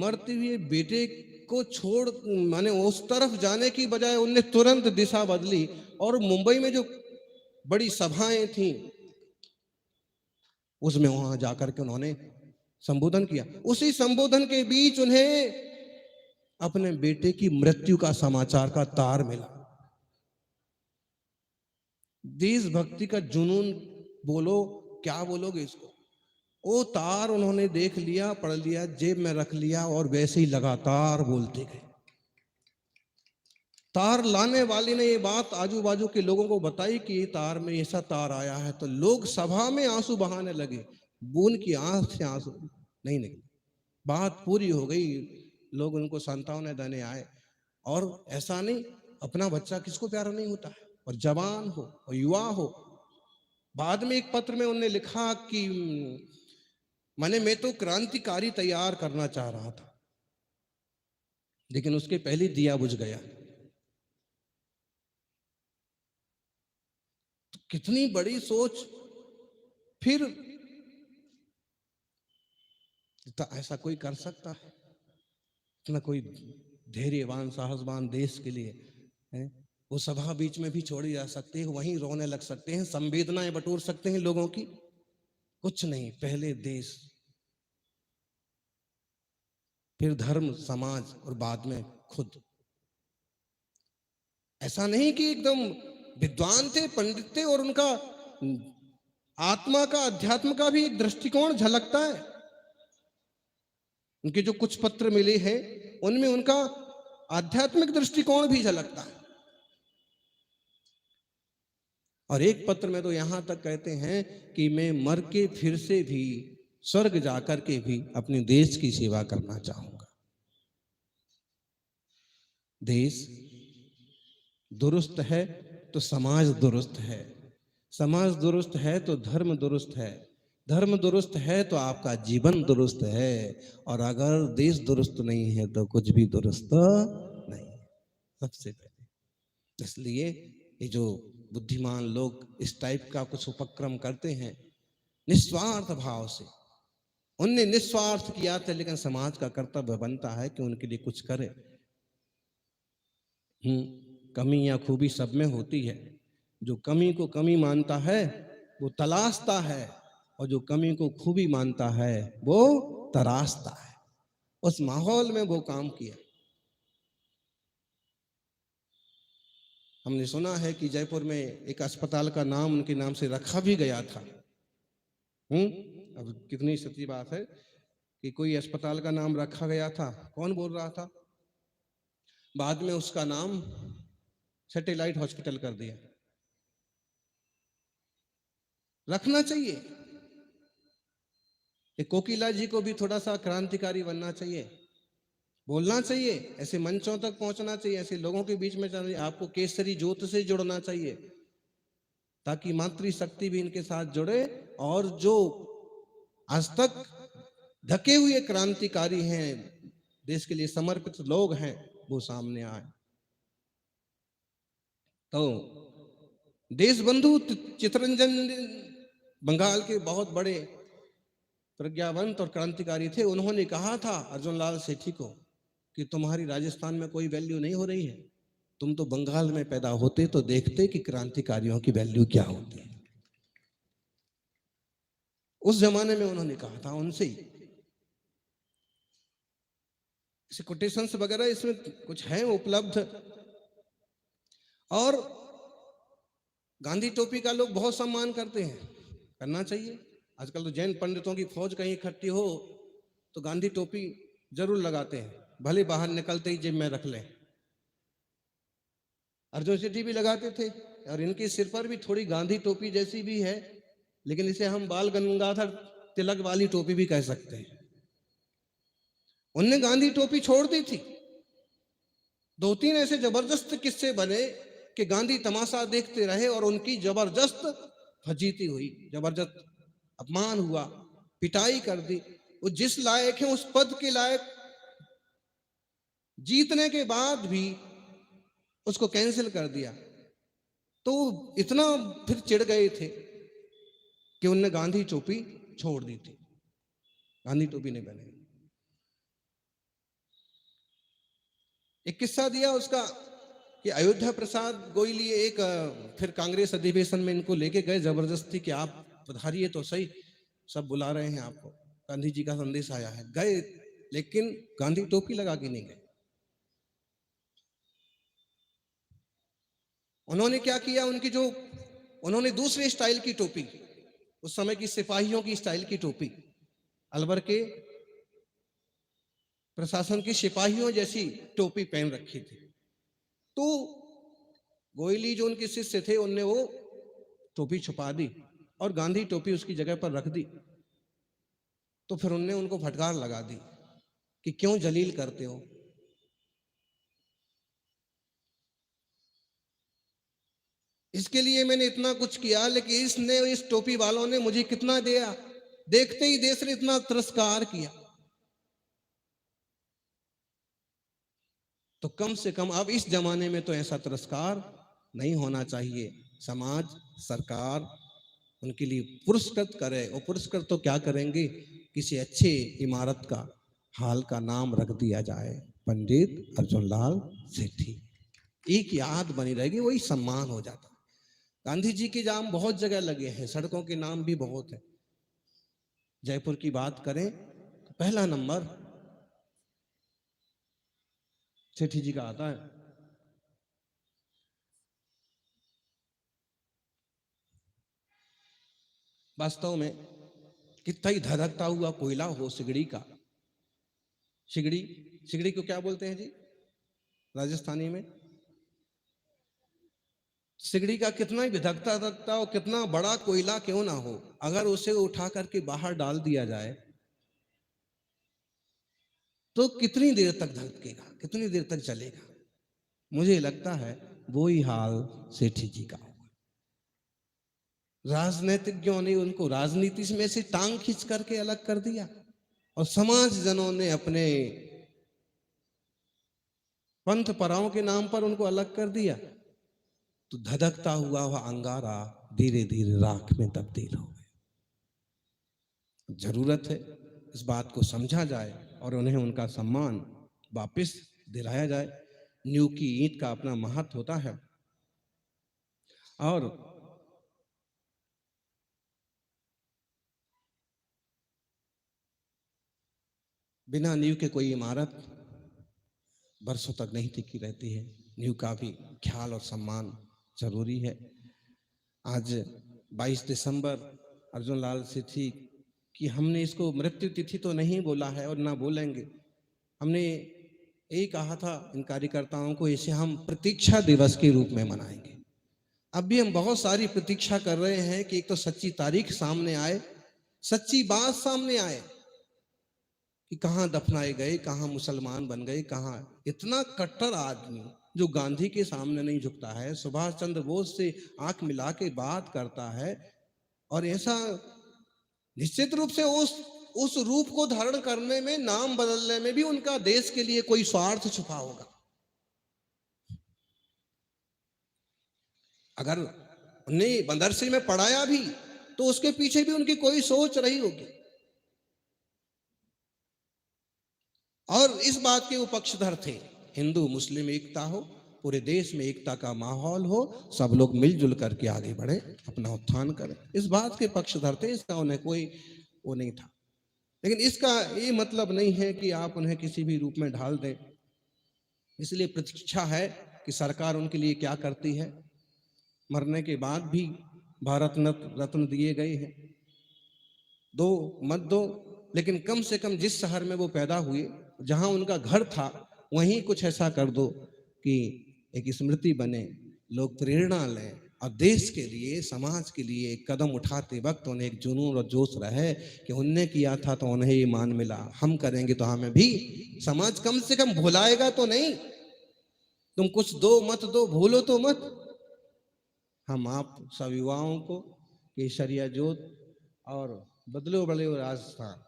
Speaker 5: मरते हुए बेटे को छोड़, माने उस तरफ जाने की बजाय उनने तुरंत दिशा बदली और मुंबई में जो बड़ी सभाएं थी उसमें वहां जाकर के उन्होंने संबोधन किया। उसी संबोधन के बीच उन्हें अपने बेटे की मृत्यु का समाचार का तार मिला। देशभक्ति का जुनून बोलो, क्या बोलोगे इसको, वो तार उन्होंने देख लिया, पढ़ लिया, जेब में रख लिया और वैसे ही लगातार बोलते गए। तार लाने वाले ने ये बात आजू बाजू के लोगों को बताई कि ये तार में ऐसा तार आया है, तो लोग सभा में आंसू बहाने लगे। बून की आंख से आंसू नहीं निकले, बात पूरी हो गई, लोग उनको सांत्वना देने आए। और ऐसा नहीं, अपना बच्चा किसको प्यारा नहीं होता है, और जवान हो और युवा हो। बाद में एक पत्र में उन्होंने लिखा कि मैं तो क्रांतिकारी तैयार करना चाह रहा था, लेकिन उसके पहले दिया बुझ गया। तो कितनी बड़ी सोच। फिर ऐसा कोई कर सकता है? इतना कोई धैर्यवान साहसवान देश के लिए है? वो सभा बीच में भी छोड़ी जा सकती है, वहीं रोने लग सकते हैं, संवेदनाएं बटोर सकते हैं लोगों की। कुछ नहीं, पहले देश, फिर धर्म समाज और बाद में खुद। ऐसा नहीं कि एकदम विद्वान थे, पंडित थे और उनका आत्मा का, अध्यात्म का भी एक दृष्टिकोण झलकता है। उनके जो कुछ पत्र मिले हैं उनमें उनका आध्यात्मिक दृष्टिकोण भी झलकता है। और एक पत्र में तो यहां तक कहते हैं कि मैं मर के फिर से भी स्वर्ग जाकर के भी अपने देश की सेवा करना चाहूंगा। देश दुरुस्त है तो समाज दुरुस्त है, समाज दुरुस्त है तो धर्म दुरुस्त है, धर्म दुरुस्त है तो आपका जीवन दुरुस्त है, और अगर देश दुरुस्त नहीं है तो कुछ भी दुरुस्त नहीं है, सबसे पहले। इसलिए ये जो बुद्धिमान लोग इस टाइप का कुछ उपक्रम करते हैं निस्वार्थ भाव से। उनने निस्वार्थ किया था, लेकिन समाज का कर्तव्य बनता है कि उनके लिए कुछ करे। कमी या खूबी सब में होती है। जो कमी को कमी मानता है वो तलाशता है, और जो कमी को खूबी मानता है वो तराशता है। उस माहौल में वो काम किया। हमने सुना है कि जयपुर में एक अस्पताल का नाम उनके नाम से रखा भी गया था। अब कितनी सच्ची बात है कि कोई अस्पताल का नाम रखा गया था। कौन बोल रहा था? बाद में उसका नाम सैटेलाइट हॉस्पिटल कर दिया। रखना चाहिए। ये कोकिला जी को भी थोड़ा सा क्रांतिकारी बनना चाहिए, बोलना चाहिए, ऐसे मंचों तक पहुंचना चाहिए, ऐसे लोगों के बीच में जाना चाहिए। आपको केसरी ज्योत से जुड़ना चाहिए ताकि मातृशक्ति भी इनके साथ जुड़े, और जो आज तक ढके हुए क्रांतिकारी हैं, देश के लिए समर्पित लोग हैं, वो सामने आए। तो देशबंधु चित्तरंजन बंगाल के बहुत बड़े प्रज्ञावंत और क्रांतिकारी थे। उन्होंने कहा था अर्जुन लाल सेठी को कि तुम्हारी राजस्थान में कोई वैल्यू नहीं हो रही है, तुम तो बंगाल में पैदा होते तो देखते कि क्रांतिकारियों की वैल्यू क्या होती है। उस जमाने में उन्होंने कहा था उनसे ही। ऐसे कोटेशंस वगैरह इसमें कुछ हैं उपलब्ध। और गांधी टोपी का लोग बहुत सम्मान करते हैं, करना चाहिए। आजकल तो जैन पंडितों की फौज कहीं इकट्ठी हो तो गांधी टोपी जरूर लगाते हैं, भले बाहर निकलते ही जेब में रख लें। अर्जुन सेठी भी लगाते थे, और इनके सिर पर भी थोड़ी गांधी टोपी जैसी भी है, लेकिन इसे हम बाल गंगाधर तिलक वाली टोपी भी कह सकते हैं। उनने गांधी टोपी छोड़ दी थी। 2-3 ऐसे जबरदस्त किस्से बने कि गांधी तमाशा देखते रहे और उनकी जबरदस्त फजीती हुई, जबरदस्त अपमान हुआ, पिटाई कर दी। वो जिस लायक है उस पद के लायक जीतने के बाद भी उसको कैंसिल कर दिया। तो इतना फिर चिढ़ गए थे कि उनने गांधी टोपी छोड़ दी थी, गांधी टोपी नहीं पहने। एक किस्सा दिया उसका कि अयोध्या प्रसाद गोयली एक फिर कांग्रेस अधिवेशन में इनको लेके गए जबरदस्ती कि आप पधारिए तो सही, सब बुला रहे हैं आपको, गांधी जी का संदेश आया है। गए, लेकिन गांधी टोपी लगा के नहीं गए। उन्होंने क्या किया, उन्होंने दूसरे स्टाइल की टोपी, उस समय की सिपाहियों की स्टाइल की टोपी, अलवर के प्रशासन के सिपाहियों जैसी टोपी पहन रखी थी। तो गोयली जो उनके शिष्य थे उनने वो टोपी छुपा दी और गांधी टोपी उसकी जगह पर रख दी। तो फिर उनने उनको फटकार लगा दी कि क्यों जलील करते हो। इसके लिए मैंने इतना कुछ किया, लेकिन इस टोपी वालों ने मुझे कितना दिया, देखते ही देश ने इतना तिरस्कार किया। तो कम से कम अब इस जमाने में तो ऐसा तिरस्कार नहीं होना चाहिए। समाज, सरकार उनके लिए पुरस्कृत करे, और पुरस्कृत तो क्या करेंगे, किसी अच्छे इमारत का हाल का नाम रख दिया जाए, पंडित अर्जुन लाल सेठी, एक याद बनी रहेगी, वही सम्मान हो जाता। गांधी जी के नाम बहुत जगह लगे हैं, सड़कों के नाम भी बहुत है। जयपुर की बात करें तो पहला नंबर सेठी जी का आता है। वास्तव में कितना ही धधकता हुआ कोयला हो सिगड़ी का। सिगड़ी को क्या बोलते हैं जी राजस्थानी में? सिगड़ी का कितना ही धधकता हो, कितना बड़ा कोयला क्यों ना हो, अगर उसे उठा करके बाहर डाल दिया जाए तो कितनी देर तक धधकेगा, कितनी देर तक चलेगा। मुझे लगता है वो ही हाल सेठी जी का होगा। राजनीतिज्ञों ने उनको राजनीति में से टांग खींच करके अलग कर दिया, और समाज जनों ने अपने पंथ पराओं के नाम पर उनको अलग कर दिया। तो धधकता हुआ अंगारा धीरे धीरे राख में तब्दील हो गया। जरूरत है इस बात को समझा जाए और उन्हें उनका सम्मान वापस दिलाया जाए। नींव की ईंट का अपना महत्व होता है और बिना नींव के कोई इमारत बरसों तक नहीं टिकी रहती है। नींव का भी ख्याल और सम्मान जरूरी है। आज 22 दिसंबर अर्जुन लाल से थी कि हमने इसको मृत्यु तिथि तो नहीं बोला है और ना बोलेंगे। हमने यही कहा था इन कार्यकर्ताओं को, इसे हम प्रतीक्षा दिवस के रूप में मनाएंगे। अब भी हम बहुत सारी प्रतीक्षा कर रहे हैं कि एक तो सच्ची तारीख सामने आए, सच्ची बात सामने आए कि कहाँ दफनाए गए, कहाँ मुसलमान बन गए, कहाँ इतना कट्टर आदमी जो गांधी के सामने नहीं झुकता है, सुभाष चंद्र बोस से आंख मिला के बात करता है। और ऐसा निश्चित रूप से उस रूप को धारण करने में, नाम बदलने में भी उनका देश के लिए कोई स्वार्थ छुपा होगा। अगर उन्हें मदरसे में पढ़ाया भी तो उसके पीछे भी उनकी कोई सोच रही होगी। और इस बात के वो पक्षधर थे, हिंदू मुस्लिम एकता हो, पूरे देश में एकता का माहौल हो, सब लोग मिलजुल करके आगे बढ़े, अपना उत्थान करें, इस बात के पक्षधर थे। इसका उन्हें कोई वो नहीं था। लेकिन इसका ये मतलब नहीं है कि आप उन्हें किसी भी रूप में ढाल दें। इसलिए प्रतीक्षा है कि सरकार उनके लिए क्या करती है। मरने के बाद भी भारत रत्न दिए गए हैं, दो मत दो, लेकिन कम से कम जिस शहर में वो पैदा हुए, जहां उनका घर था, वहीं कुछ ऐसा कर दो कि एक स्मृति बने, लोग प्रेरणा लें और देश के लिए, समाज के लिए एक कदम उठाते वक्त उन्हें एक जुनून और जोश रहे कि उनने किया था तो उन्हें ये मान मिला, हम करेंगे तो हमें भी। समाज कम से कम भुलाएगा तो नहीं। तुम कुछ दो मत दो, भूलो तो मत। हम आप सब युवाओं को केसरिया जोत और बदलो बदलो राजस्थान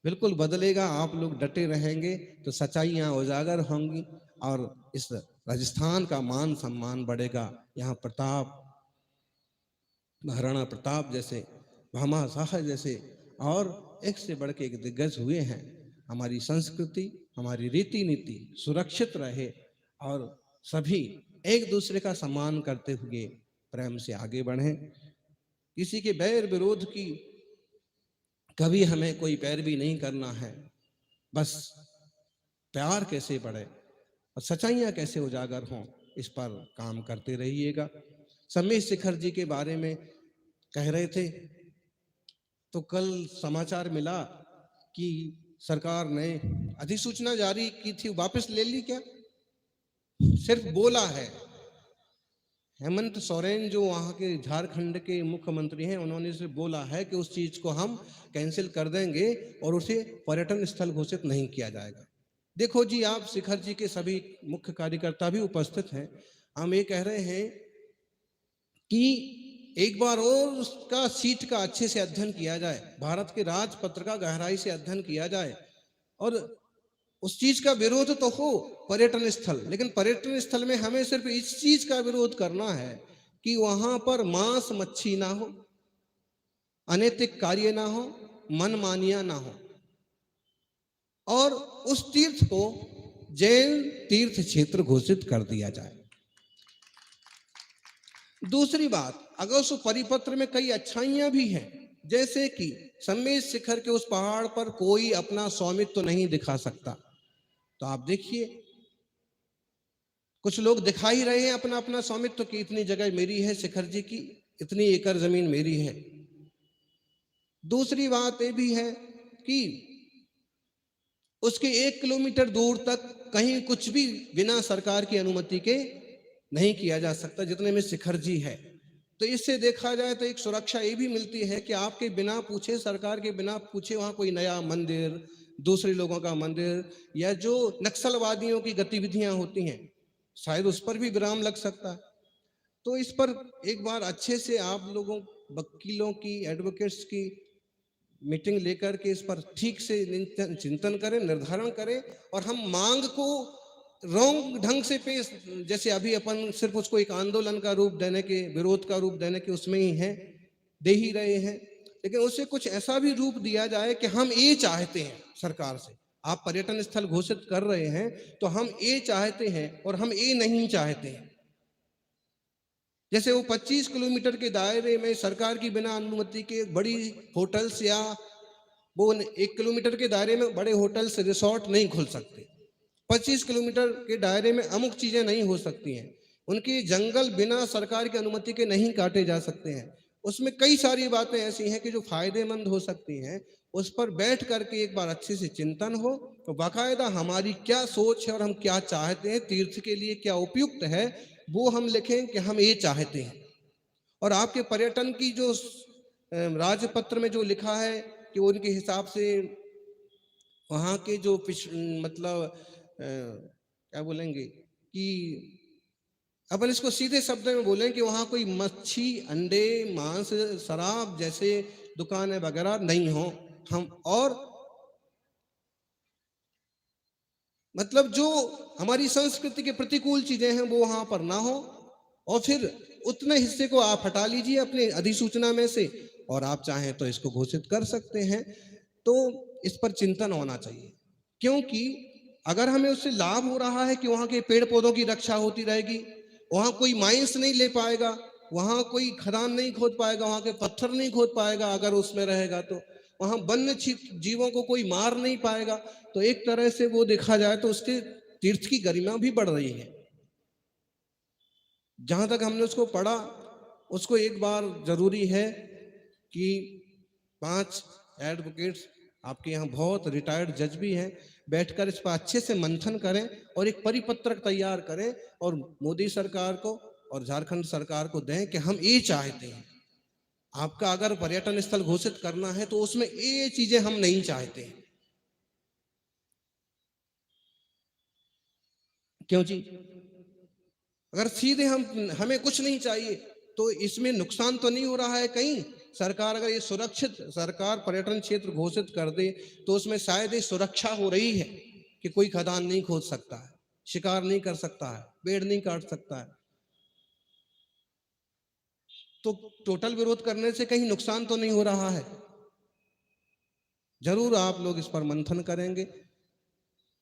Speaker 5: बिल्कुल बदलेगा। आप लोग डटे रहेंगे तो सच्चाइयां उजागर होंगी और इस राजस्थान का मान सम्मान बढ़ेगा। यहाँ प्रताप, महाराणा प्रताप जैसे, भामा शाह जैसे और एक से बढ़ के एक दिग्गज हुए हैं। हमारी संस्कृति, हमारी रीति नीति सुरक्षित रहे और सभी एक दूसरे का सम्मान करते हुए प्रेम से आगे बढ़ें। किसी के बैर विरोध की कभी हमें कोई पैरवी नहीं करना है। बस प्यार कैसे बढ़े और सच्चाइयां कैसे उजागर हों, इस पर काम करते रहिएगा। समीर शिखर जी के बारे में कह रहे थे तो कल समाचार मिला कि सरकार ने अधिसूचना जारी की थी, वापस ले ली क्या? सिर्फ बोला है। हेमंत सोरेन जो वहां के झारखंड के मुख्यमंत्री हैं, उन्होंने से बोला है कि उस चीज को हम कैंसिल कर देंगे और उसे पर्यटन स्थल घोषित नहीं किया जाएगा। देखो जी, आप शिखर जी के सभी मुख्य कार्यकर्ता भी उपस्थित हैं। हम ये कह रहे हैं कि एक बार और उसका सीट का अच्छे से अध्ययन किया जाए, भारत के राजपत्र का गहराई से अध्ययन किया जाए और उस चीज का विरोध तो हो पर्यटन स्थल, लेकिन पर्यटन स्थल में हमें सिर्फ इस चीज का विरोध करना है कि वहां पर मांस मच्छी ना हो, अनैतिक कार्य ना हो, मनमानियां ना हो और उस तीर्थ को जैन तीर्थ क्षेत्र घोषित कर दिया जाए। दूसरी बात, अगर उस परिपत्र में कई अच्छाइयां भी हैं, जैसे कि समीर शिखर के उस पहाड़ पर कोई अपना स्वामित्व तो नहीं दिखा सकता, तो आप देखिए कुछ लोग दिखा ही रहे हैं अपना अपना स्वामित्व कि इतनी जगह मेरी है शिखर जी की, इतनी एकड़ जमीन मेरी है। दूसरी बात ये भी है कि उसके 1 किलोमीटर दूर तक कहीं कुछ भी बिना सरकार की अनुमति के नहीं किया जा सकता, जितने में शिखर जी है। तो इससे देखा जाए तो एक सुरक्षा ये भी मिलती है कि आपके बिना पूछे, सरकार के बिना पूछे वहां कोई नया मंदिर, दूसरे लोगों का मंदिर या जो नक्सलवादियों की गतिविधियां होती हैं, शायद उस पर भी विराम लग सकता है। तो इस पर एक बार अच्छे से आप लोगों, वकीलों की, एडवोकेट्स की मीटिंग लेकर के इस पर ठीक से चिंतन करें, निर्धारण करें और हम मांग को रॉन्ग ढंग से पेश, जैसे अभी अपन सिर्फ उसको एक आंदोलन का रूप देने के, विरोध का रूप देने के उसमें ही हैं, दे ही रहे हैं, लेकिन उससे कुछ ऐसा भी रूप दिया जाए कि हम ये चाहते हैं सरकार से, आप पर्यटन स्थल घोषित कर रहे हैं तो हम ये चाहते हैं और हम ये नहीं चाहते हैं। जैसे वो 25 किलोमीटर के दायरे में सरकार की बिना अनुमति के बड़ी होटल्स, या वो 1 किलोमीटर के दायरे में बड़े होटल्स, रिसोर्ट नहीं खुल सकते, 25 किलोमीटर के दायरे में अमुक चीजें नहीं हो सकती हैं, उनके जंगल बिना सरकार की अनुमति के नहीं काटे जा सकते हैं। उसमें कई सारी बातें ऐसी हैं कि जो फायदेमंद हो सकती हैं, उस पर बैठ करके एक बार अच्छे से चिंतन हो, तो बाकायदा हमारी क्या सोच है और हम क्या चाहते हैं, तीर्थ के लिए क्या उपयुक्त है, वो हम लिखें कि हम ये चाहते हैं। और आपके पर्यटन की जो राजपत्र में जो लिखा है कि उनके हिसाब से वहाँ के जो मतलब क्या बोलेंगे कि अपन इसको सीधे शब्द में बोलें कि वहाँ कोई मच्छी, अंडे, मांस, शराब जैसे दुकानें वगैरह नहीं हो, हम और मतलब जो हमारी संस्कृति के प्रतिकूल चीजें हैं वो वहां पर ना हो, और फिर उतने हिस्से को आप हटा लीजिए अपने अधिसूचना में से, और आप चाहें तो इसको घोषित कर सकते हैं। तो इस पर चिंतन होना चाहिए, क्योंकि अगर हमें उससे लाभ हो रहा है कि वहां के पेड़ पौधों की रक्षा होती रहेगी, वहां कोई माइंस नहीं ले पाएगा, वहां कोई खदान नहीं खोद पाएगा, वहां के पत्थर नहीं खोद पाएगा, अगर उसमें रहेगा तो वहां वन्य जीवों को कोई मार नहीं पाएगा, तो एक तरह से वो देखा जाए तो उसके तीर्थ की गरिमा भी बढ़ रही है। जहां तक हमने उसको पढ़ा, उसको एक बार जरूरी है कि 5 एडवोकेट्स, आपके यहाँ बहुत रिटायर्ड जज भी हैं, बैठकर इस पर अच्छे से मंथन करें और एक परिपत्रक तैयार करें और मोदी सरकार को और झारखंड सरकार को दें कि हम ये चाहते हैं, आपका अगर पर्यटन स्थल घोषित करना है तो उसमें ये चीजें हम नहीं चाहते हैं। क्यों जी? अगर सीधे हमें कुछ नहीं चाहिए तो इसमें नुकसान तो नहीं हो रहा है कहीं? सरकार अगर ये सुरक्षित सरकार पर्यटन क्षेत्र घोषित कर दे तो उसमें शायद ये सुरक्षा हो रही है कि कोई खदान नहीं खोद सकता है, शिकार नहीं कर सकता है, पेड़ नहीं काट सकता है, तो टोटल विरोध करने से कहीं नुकसान तो नहीं हो रहा है। जरूर आप लोग इस पर मंथन करेंगे,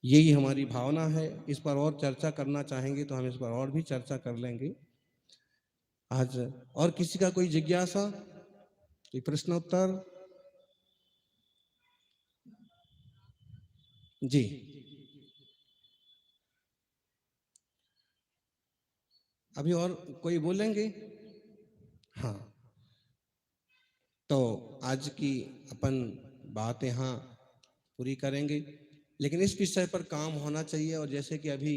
Speaker 5: यही हमारी भावना है। इस पर और चर्चा करना चाहेंगे तो हम इस पर और भी चर्चा कर लेंगे आज। और किसी का कोई जिज्ञासा, कोई प्रश्न उत्तर? जी, अभी और कोई बोलेंगे? हाँ, तो आज की अपन बात यहाँ पूरी करेंगे, लेकिन इस विषय पर काम होना चाहिए। और जैसे कि अभी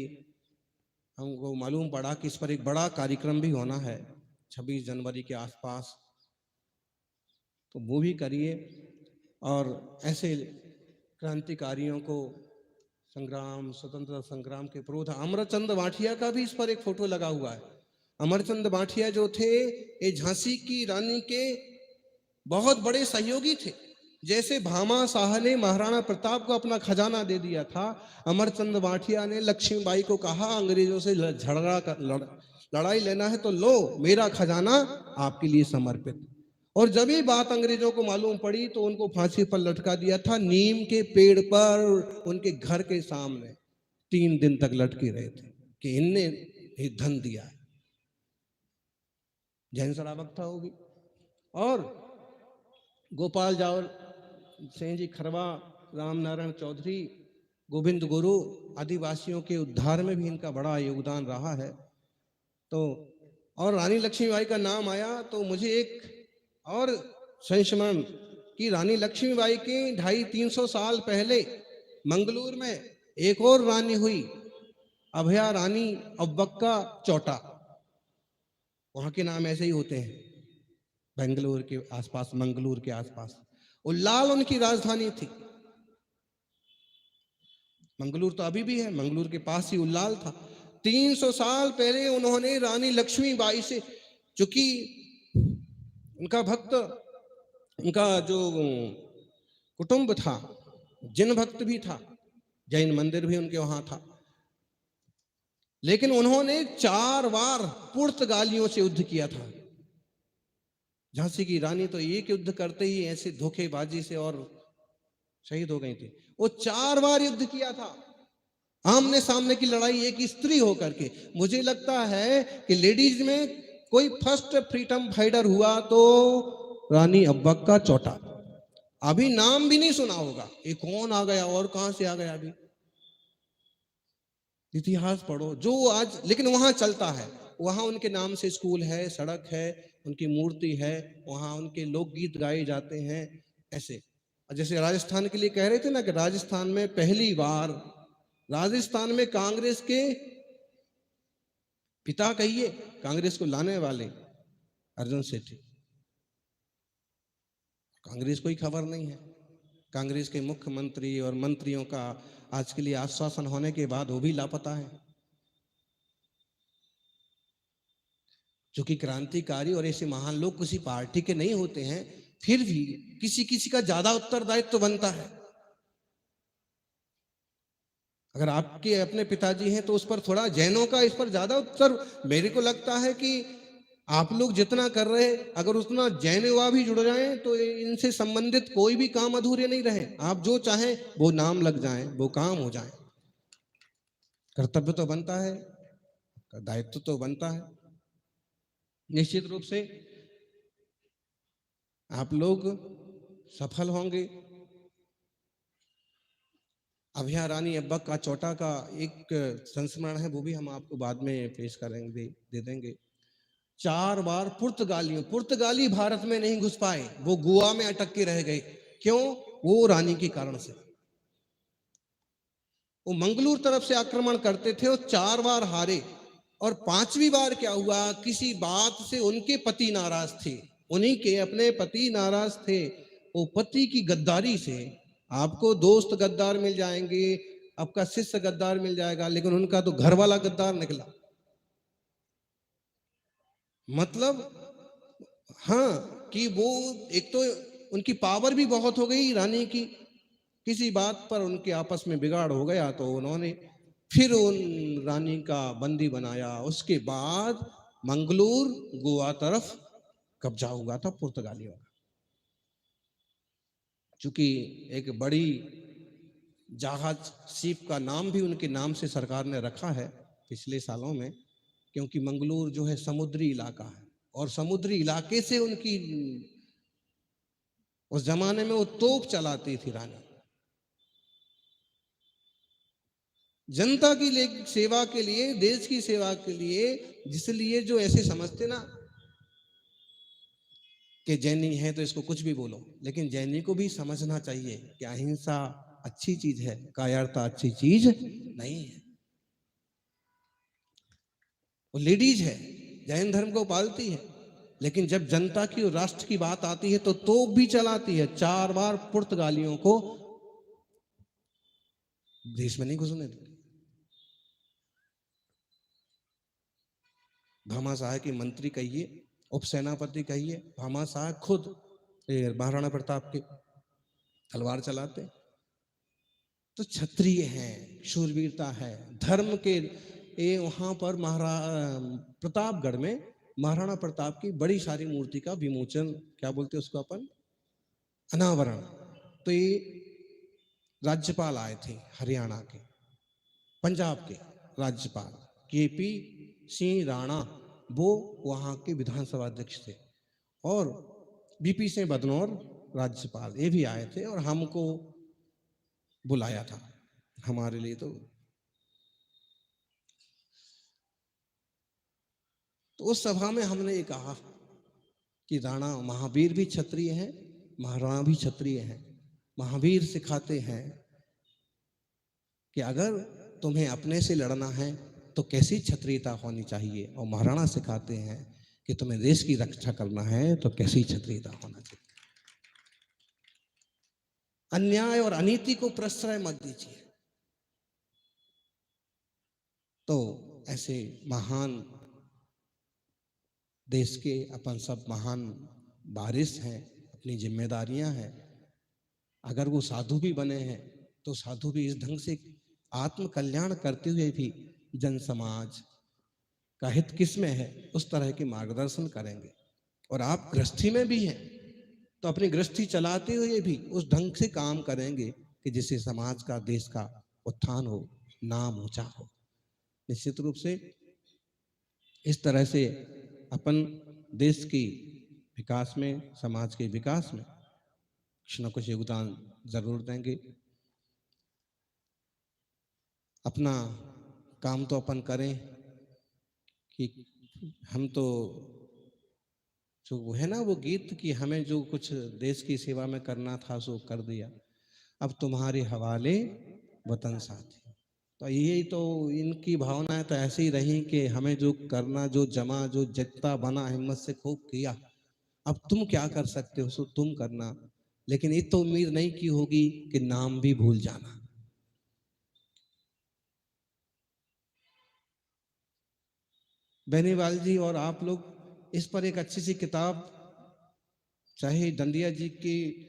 Speaker 5: हमको मालूम पड़ा कि इस पर एक बड़ा कार्यक्रम भी होना है 26 जनवरी के आसपास, तो वो भी करिए। और ऐसे क्रांतिकारियों को, संग्राम, स्वतंत्रता संग्राम के पुरोध अमरचंद बांठिया का भी इस पर एक फोटो लगा हुआ है। अमरचंद बांठिया जो थे ये झांसी की रानी के बहुत बड़े सहयोगी थे। जैसे भामा शाह ने महाराणा प्रताप को अपना खजाना दे दिया था, अमरचंद बांठिया ने लक्ष्मीबाई को कहा अंग्रेजों से लड़ाई लेना है तो लो, मेरा खजाना आपके लिए समर्पित। और जब ये बात अंग्रेजों को मालूम पड़ी तो उनको फांसी पर लटका दिया था, नीम के पेड़ पर उनके घर के सामने 3 दिन तक लटके रहे थे कि इनने ही धन दिया है। जैन सरावक्ता होगी। और गोपाल जावल सिंह जी खरवा, राम नारायण चौधरी, गोविंद गुरु, आदिवासियों के उद्धार में भी इनका बड़ा योगदान रहा है। तो और रानी लक्ष्मीबाई का नाम आया तो मुझे एक और संस्मरण कि रानी लक्ष्मीबाई के 250-300 साल पहले मंगलूर में एक और रानी हुई, अभया रानी अब्बक्का चौटा, वहां के नाम ऐसे ही होते हैं बेंगलुरु के आसपास, मंगलूर के आसपास। उल्लाल उनकी राजधानी थी। मंगलूर तो अभी भी है, मंगलूर के पास ही उल्लाल था। 300 साल पहले उन्होंने रानी लक्ष्मीबाई से, चूंकि उनका भक्त, उनका जो कुटुंब था जिन भक्त भी था, जैन मंदिर भी उनके वहां था, लेकिन उन्होंने 4 बार पुर्तगालियों से युद्ध किया था। झांसी की रानी तो एक युद्ध करते ही ऐसे धोखेबाजी से और शहीद हो गई थी। वो 4 बार युद्ध किया था, आमने सामने की लड़ाई, एक स्त्री होकर के। मुझे लगता है कि लेडीज में कोई फर्स्ट फ्रीडम फाइटर हुआ तो रानी अब्बक का चौटा। अभी नाम भी नहीं सुना होगा, ये कौन आ गया और कहां से आ गया, अभी इतिहास पढ़ो जो आज। लेकिन वहां चलता है, वहां उनके नाम से स्कूल है, सड़क है, उनकी मूर्ति है, वहां उनके लोकगीत गाए जाते हैं। ऐसे जैसे राजस्थान के लिए कह रहे थे ना कि राजस्थान में पहली बार, राजस्थान में कांग्रेस के पिता कहिए, कांग्रेस को लाने वाले अर्जुन सेठी, कांग्रेस कोई खबर नहीं है। कांग्रेस के मुख्यमंत्री और मंत्रियों का आज के लिए आश्वासन होने के बाद वो भी लापता है। चूंकि क्रांतिकारी और ऐसे महान लोग किसी पार्टी के नहीं होते हैं, फिर भी किसी किसी का ज्यादा उत्तरदायित्व तो बनता है। अगर आपके अपने पिताजी हैं तो उस पर थोड़ा, जैनों का इस पर ज्यादा उत्तर। मेरे को लगता है कि आप लोग जितना कर रहे, अगर उतना जैन युवा भी जुड़ जाएं तो इनसे संबंधित कोई भी काम अधूरे नहीं रहे। आप जो चाहें वो नाम लग जाएं, वो काम हो जाए। कर्तव्य तो बनता है, दायित्व तो बनता है। निश्चित रूप से आप लोग सफल होंगे। अभया रानी अब्बक का चौटा का एक संस्मरण है, वो भी हम आपको बाद में पेश करेंगे, दे देंगे। 4 बार पुर्तगाली भारत में नहीं घुस पाए, वो गोवा में अटक के रह गए। क्यों? वो रानी के कारण से। वो मंगलूर तरफ से आक्रमण करते थे, वो 4 बार हारे। और 5वीं बार क्या हुआ, किसी बात से उनके पति नाराज थे, उन्हीं के अपने पति नाराज थे। वो पति की गद्दारी से, आपको दोस्त गद्दार मिल जाएंगे, आपका शिष्य गद्दार मिल जाएगा, लेकिन उनका तो घर वाला गद्दार निकला। मतलब हाँ, कि वो एक तो उनकी पावर भी बहुत हो गई रानी की, किसी बात पर उनके आपस में बिगाड़ हो गया तो उन्होंने फिर उन रानी का बंदी बनाया। उसके बाद मंगलूर गोवा तरफ कब्जा हुआ था पुर्तगालियों का। चूंकि एक बड़ी जहाज शिप का नाम भी उनके नाम से सरकार ने रखा है पिछले सालों में, क्योंकि मंगलूर जो है समुद्री इलाका है, और समुद्री इलाके से उनकी, उस जमाने में वो तोप चलाती थी रानी। जनता की सेवा के लिए, देश की सेवा के लिए, जिसलिए जो ऐसे समझते ना कि जैनी है तो इसको कुछ भी बोलो, लेकिन जैनी को भी समझना चाहिए कि अहिंसा अच्छी चीज है, कायरता अच्छी चीज नहीं है। वो लेडीज है, जैन धर्म को पालती है, लेकिन जब जनता की और राष्ट्र की बात आती है तो तोप भी चलाती है। 4 बार पुर्तगालियों को देश में नहीं घुसने दी। भामाशाह के मंत्री कहिए, उपसेनापति कहिए, भामाशाह खुद महाराणा प्रताप के तलवार चलाते। तो क्षत्रिय हैं, शूरवीरता है, धर्म के। वहां पर प्रतापगढ़ में महाराणा प्रताप की बड़ी सारी मूर्ति का विमोचन, क्या बोलते हैं उसको अपन, अनावरण। तो ये राज्यपाल आए थे हरियाणा के, पंजाब के राज्यपाल केपी सिंह राणा, वो वहां के विधानसभा अध्यक्ष थे, और बीपी सिंह बदनौर राज्यपाल, ये भी आए थे और हमको बुलाया था। हमारे लिए तो उस सभा में हमने ये कहा कि राणा महावीर भी क्षत्रिय हैं, महाराणा भी क्षत्रिय हैं। महावीर सिखाते हैं कि अगर तुम्हें अपने से लड़ना है तो कैसी क्षत्रियता होनी चाहिए, और महाराणा सिखाते हैं कि तुम्हें देश की रक्षा करना है तो कैसी क्षत्रियता होना चाहिए। अन्याय और अनीति को प्रश्रय मत दीजिए। तो ऐसे महान देश के अपन सब महान वारिस हैं, अपनी जिम्मेदारियां हैं। अगर वो साधु भी बने हैं तो साधु भी इस ढंग से आत्म कल्याण करते हुए भी जन समाज का हित किस में है, उस तरह के मार्गदर्शन करेंगे। और आप गृहस्थी में भी हैं तो अपनी गृहस्थी चलाते हुए भी उस ढंग से काम करेंगे कि जिससे समाज का, देश का उत्थान हो, नाम ऊंचा हो। निश्चित रूप से इस तरह से अपन देश की विकास में, समाज के विकास में कुछ न कुछ योगदान जरूर देंगे। अपना काम तो अपन करें कि हम तो जो वो है ना वो गीत कि हमें जो कुछ देश की सेवा में करना था सो कर दिया, अब तुम्हारे हवाले वतन साथी। तो यही तो इनकी भावनाएं तो ऐसे ही रही कि हमें जो करना, जो जमा, जो जितना बना हिम्मत से खूब किया, अब तुम क्या कर सकते हो सो तुम करना। लेकिन ये तो उम्मीद नहीं की होगी कि नाम भी भूल जाना। बेनीवाल जी और आप लोग इस पर एक अच्छी सी किताब, चाहे डंडिया जी की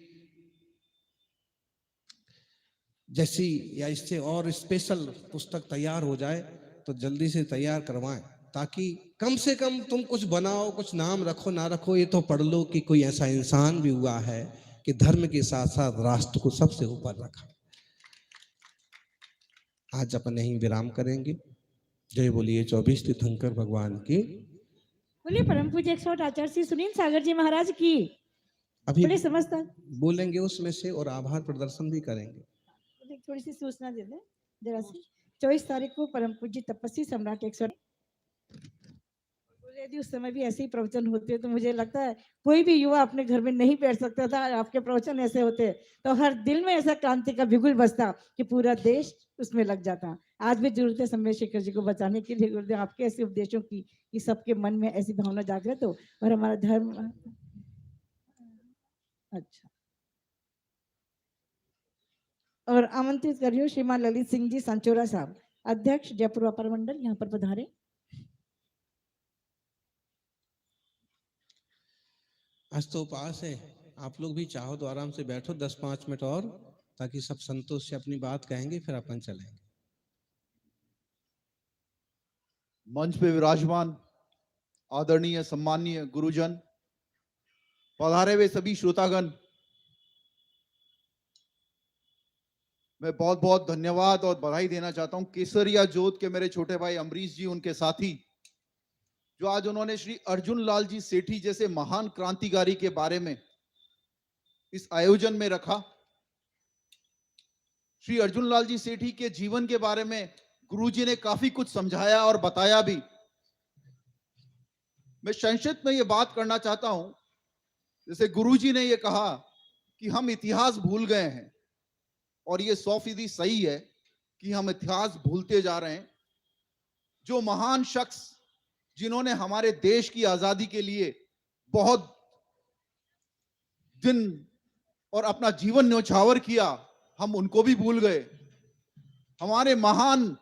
Speaker 5: जैसी या इससे और स्पेशल पुस्तक तैयार हो जाए तो जल्दी से तैयार करवाएं, ताकि कम से कम तुम कुछ बनाओ, कुछ नाम रखो ना रखो, ये तो पढ़ लो कि कोई ऐसा इंसान भी हुआ है कि धर्म के साथ साथ राष्ट्र को सबसे ऊपर रखा। आज अपन यहीं विराम करेंगे। जय बोलिए 24 तीर्थंकर भगवान की।
Speaker 4: बोलिए परम पूज्य 108 आचार्य श्री सुनील सागर जी महाराज की।
Speaker 5: अभी
Speaker 4: बड़े समझदार।
Speaker 5: बोलेंगे उसमें से और आभार प्रदर्शन भी करेंगे।
Speaker 4: थोड़ी सी सूचना दे दें जरा सी। 24 तारीख को परम पूज्य तपस्वी सम्राट 108 यदि उस समय भी ऐसे ही प्रवचन होते तो मुझे लगता है कोई भी युवा अपने घर में नहीं बैठ सकता था। आपके प्रवचन ऐसे होते तो हर दिल में ऐसा क्रांति का बिगुल बजता कि पूरा देश उसमें लग जाता। आज भी जरूरत है समय शेखर जी को बचाने के लिए गुरुदेव आपके ऐसे उपदेशों की कि सबके मन में ऐसी भावना जागृत हो और हमारा धर्म। अच्छा, और आमंत्रित करियो श्रीमान ललित सिंह जी सांचोरा साहब, अध्यक्ष जयपुर व्यापार मंडल, यहाँ पर पधारे।
Speaker 5: आज तो उपास है, आप लोग भी चाहो तो आराम से बैठो 10-5 मिनट और, ताकि सब संतोष से अपनी बात कहेंगे, फिर अपन चलेंगे।
Speaker 7: मंच पे विराजमान आदरणीय सम्माननीय गुरुजन, पधारे हुए सभी श्रोतागण, मैं बहुत बहुत धन्यवाद और बधाई देना चाहता हूं केसरिया जोत के मेरे छोटे भाई अमरीश जी, उनके साथी, जो आज उन्होंने श्री अर्जुन लाल जी सेठी जैसे महान क्रांतिकारी के बारे में इस आयोजन में रखा। श्री अर्जुन लाल जी सेठी के जीवन के बारे में गुरुजी ने काफी कुछ समझाया और बताया भी। मैं संक्षिप्त में ये बात करना चाहता हूं, जैसे गुरुजी ने ये कहा कि हम इतिहास भूल गए हैं, और ये 100% सही है कि हम इतिहास भूलते जा रहे हैं। जो महान शख्स जिन्होंने हमारे देश की आजादी के लिए बहुत दिन और अपना जीवन न्यौछावर किया, हम उनको भी भूल गए। हमारे महान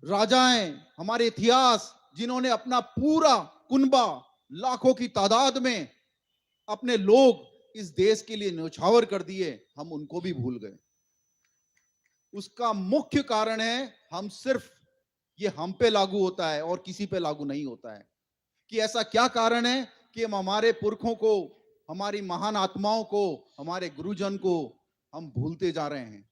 Speaker 7: राजाएं, हमारे इतिहास, जिन्होंने अपना पूरा कुनबा, लाखों की तादाद में अपने लोग इस देश के लिए न्यौछावर कर दिए, हम उनको भी भूल गए। उसका मुख्य कारण है हम सिर्फ, ये हम पे लागू होता है और किसी पे लागू नहीं होता है, कि ऐसा क्या कारण है कि हम हमारे पुरखों को, हमारी महान आत्माओं को, हमारे गुरुजन को हम भूलते जा रहे हैं।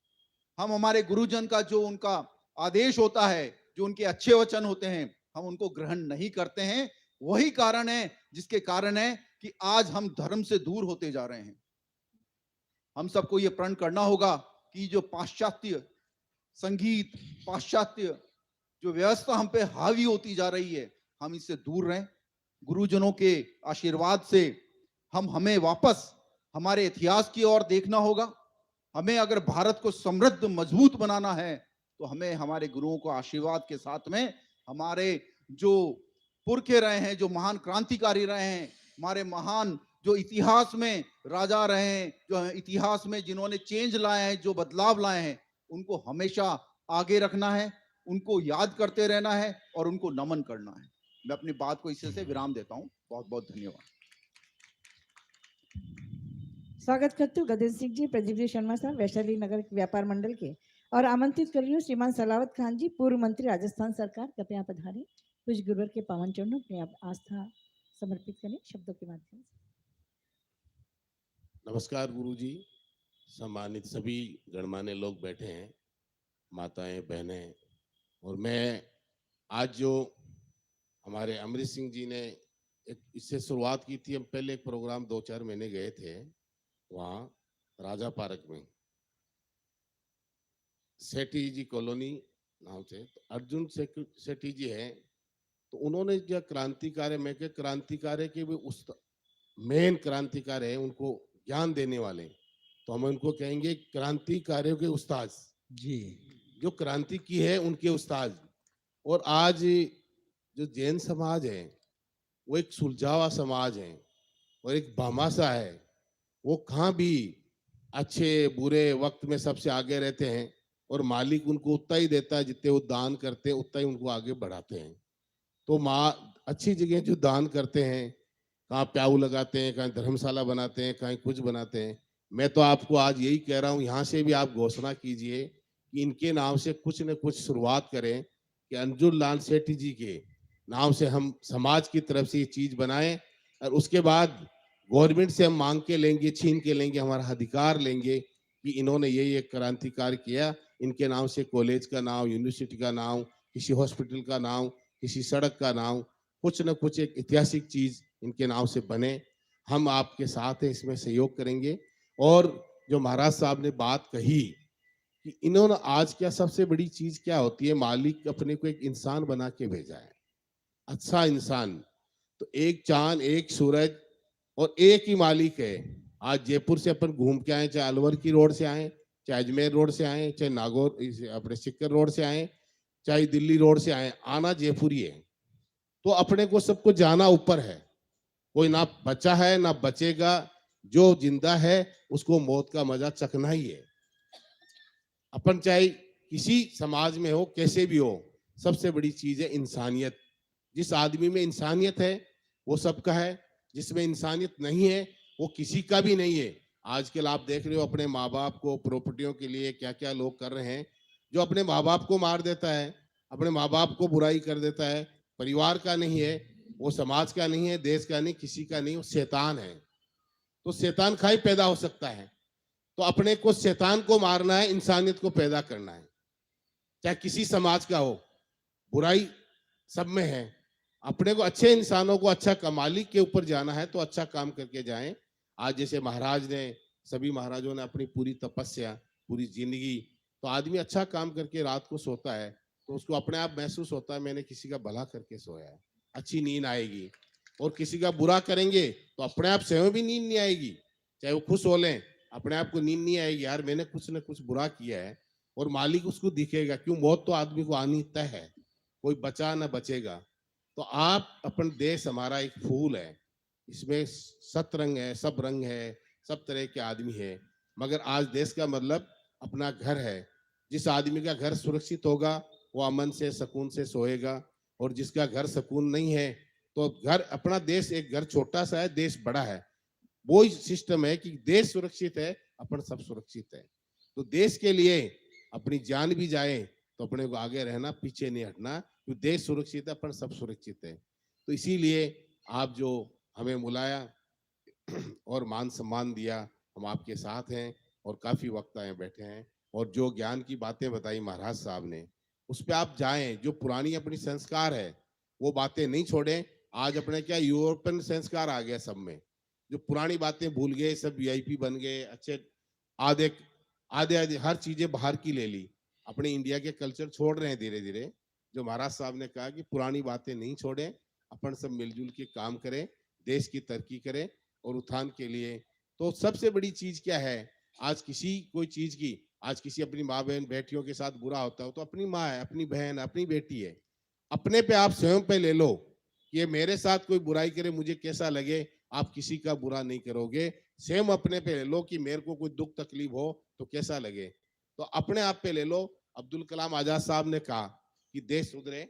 Speaker 7: हम हमारे गुरुजन का जो उनका आदेश होता है, जो उनके अच्छे वचन होते हैं, हम उनको ग्रहण नहीं करते हैं। वही कारण है जिसके कारण है कि आज हम धर्म से दूर होते जा रहे हैं। हम सबको ये प्रण करना होगा कि जो पाश्चात्य संगीत, पाश्चात्य जो व्यवस्था हम पे हावी होती जा रही है, हम इससे दूर रहें। गुरुजनों के आशीर्वाद से हमें वापस हमारे इतिहास की ओर देखना होगा। हमें अगर भारत को समृद्ध मजबूत बनाना है तो हमें हमारे गुरुओं को आशीर्वाद के साथ में, हमारे जो पुरखे रहे हैं, जो महान क्रांतिकारी रहे हैं, हमारे महान जो इतिहास में राजा रहे हैं, जो इतिहास में जिन्होंने चेंज लाए हैं, जो बदलाव लाए हैं, उनको हमेशा आगे रखना है, उनको याद करते रहना है और उनको नमन करना है। मैं अपनी बात को इसी से विराम देता हूं। बहुत बहुत धन्यवाद।
Speaker 4: स्वागत करती हूँ गजेंद्र सिंह जी, प्रदीप जी शर्मा साहब, वैशाली नगर व्यापार मंडल के। और आमंत्रित कर रही हूँ श्रीमान सलावत खान जी, पूर्व मंत्री राजस्थान सरकार, कृपया पधारें। पूज्य गुरुवर के पावन चरणों में आप आस्था समर्पित करें शब्दों के माध्यम से।
Speaker 8: नमस्कार गुरुजी, सम्मानित सभी गणमान्य लोग बैठे हैं, माताएं, बहनें, और मैं आज जो हमारे अमृत सिंह जी ने एक इससे शुरुआत की थी, हम पहले एक प्रोग्राम 2-4 महीने गए थे वहाँ राजा पार्क में, सेठी जी कॉलोनी नाम से, तो अर्जुन सेठी जी हैं, तो उन्होंने जो क्रांतिकारी, मैं क्या क्रांतिकारी के भी उस मेन क्रांतिकारी है, उनको ज्ञान देने वाले, तो हम उनको कहेंगे क्रांतिकारियों के उस्ताद
Speaker 6: जी।
Speaker 8: जो क्रांति की है उनके उस्ताद। और आज जो जैन समाज है वो एक सुलझावा समाज है और एक भामाशा है, वो कहाँ भी अच्छे बुरे वक्त में सबसे आगे रहते हैं और मालिक उनको उतना ही देता है, जितने वो दान करते हैं उतना ही उनको आगे बढ़ाते हैं। तो माँ अच्छी जगह जो दान करते हैं, कहाँ प्याऊ लगाते हैं, कहीं धर्मशाला बनाते हैं, कहीं कुछ बनाते हैं, मैं तो आपको आज यही कह रहा हूँ, यहाँ से भी आप घोषणा कीजिए कि इनके नाम से कुछ न कुछ शुरुआत करें, कि अंजुल लाल सेठी जी के नाम से हम समाज की तरफ से ये चीज बनाएं, और उसके बाद गवर्नमेंट से हम मांग के लेंगे, छीन के लेंगे, हमारा अधिकार लेंगे कि इन्होंने ये क्रांतिकार किया, इनके नाम से कॉलेज का नाम, यूनिवर्सिटी का नाम, किसी हॉस्पिटल का नाम, किसी सड़क का नाम, कुछ न कुछ एक ऐतिहासिक चीज इनके नाम से बने। हम आपके साथ हैं, इसमें सहयोग करेंगे। और जो महाराज साहब ने बात कही कि इन्होंने आज क्या सबसे बड़ी चीज क्या होती है, मालिक अपने को एक इंसान बना के भेजा है, अच्छा इंसान, तो एक चांद, एक सूरज और एक ही मालिक है। आज जयपुर से अपन घूम के आए, चाहे अलवर की रोड से आए, चाहे अजमेर रोड से आए, चाहे नागौर अपने सिक्कर रोड से आए, चाहे दिल्ली रोड से आए, आना जयपुर ही है। तो अपने को सबको जाना ऊपर है, कोई ना बचा है ना बचेगा, जो जिंदा है उसको मौत का मजा चखना ही है। अपन चाहे किसी समाज में हो, कैसे भी हो, सबसे बड़ी चीज है इंसानियत। जिस आदमी में इंसानियत है वो सबका है, जिसमें इंसानियत नहीं है वो किसी का भी नहीं है। आजकल आप देख रहे हो अपने माँ बाप को प्रॉपर्टियों के लिए क्या क्या लोग कर रहे हैं। जो अपने माँ बाप को मार देता है, अपने माँ बाप को बुराई कर देता है, परिवार का नहीं है, वो समाज का नहीं है, देश का नहीं, किसी का नहीं, वो शैतान है। तो शैतान का ही पैदा हो सकता है। तो अपने को शैतान को मारना है, इंसानियत को पैदा करना है, चाहे किसी समाज का हो। बुराई सब में है, अपने को अच्छे इंसानों को अच्छा कमाली के ऊपर जाना है तो अच्छा काम करके जाएं। आज जैसे महाराज ने, सभी महाराजों ने अपनी पूरी तपस्या, पूरी जिंदगी, तो आदमी अच्छा काम करके रात को सोता है तो उसको अपने आप महसूस होता है मैंने किसी का भला करके सोया है, अच्छी नींद आएगी। और किसी का बुरा करेंगे तो अपने आप स्वयं भी नींद नहीं आएगी, चाहे वो खुश हो लें, अपने आप को नींद नहीं आएगी, यार मैंने कुछ न कुछ बुरा किया है, और मालिक उसको दिखेगा। क्यों, मौत तो आदमी को आनी तय है, कोई बचा न बचेगा। तो आप, अपन देश हमारा एक फूल है, इसमें सतरंग है, सब रंग है, सब तरह के आदमी है, मगर आज देश का मतलब अपना घर है। जिस आदमी का घर सुरक्षित होगा वो अमन से, सुकून से सोएगा, और जिसका घर सुकून नहीं है तो घर, अपना देश एक घर छोटा सा है, देश बड़ा है। वो सिस्टम है कि देश सुरक्षित है, अपन सब सुरक्षित है। तो देश के लिए अपनी जान भी जाए तो अपने को आगे रहना, पीछे नहीं हटना, क्योंकि देश सुरक्षित है, अपन सब सुरक्षित है। तो इसीलिए आप जो हमें बुलाया और मान सम्मान दिया, हम आपके साथ हैं, और काफी वक्त आए बैठे हैं, और जो ज्ञान की बातें बताई महाराज साहब ने, उस पर आप जाएं। जो पुरानी अपनी संस्कार है वो बातें नहीं छोड़ें। आज अपने क्या यूरोपियन संस्कार आ गया सब में, जो पुरानी बातें भूल गए, सब वीआईपी बन गए, अच्छे आधे आधे हर चीजें बाहर की ले ली, अपने इंडिया के कल्चर छोड़ रहे हैं धीरे धीरे। जो महाराज साहब ने कहा कि पुरानी बातें नहीं छोड़ें, अपन सब मिलजुल के काम करें, देश की तरक्की करें और उत्थान के लिए। तो सबसे बड़ी चीज क्या है, आज किसी कोई चीज की, आज किसी अपनी माँ बहन बेटियों के साथ बुरा होता हो तो अपनी माँ है, अपनी बहन, अपनी बेटी है, अपने पे आप स्वयं पे ले लो कि ये मेरे साथ कोई बुराई करे मुझे कैसा लगे। आप किसी का बुरा नहीं करोगे, स्वयं अपने पे ले लो कि मेरे को कोई दुख तकलीफ हो तो कैसा लगे, तो अपने आप पे ले लो। अब्दुल कलाम आजाद साहब ने कहा कि देश सुधरे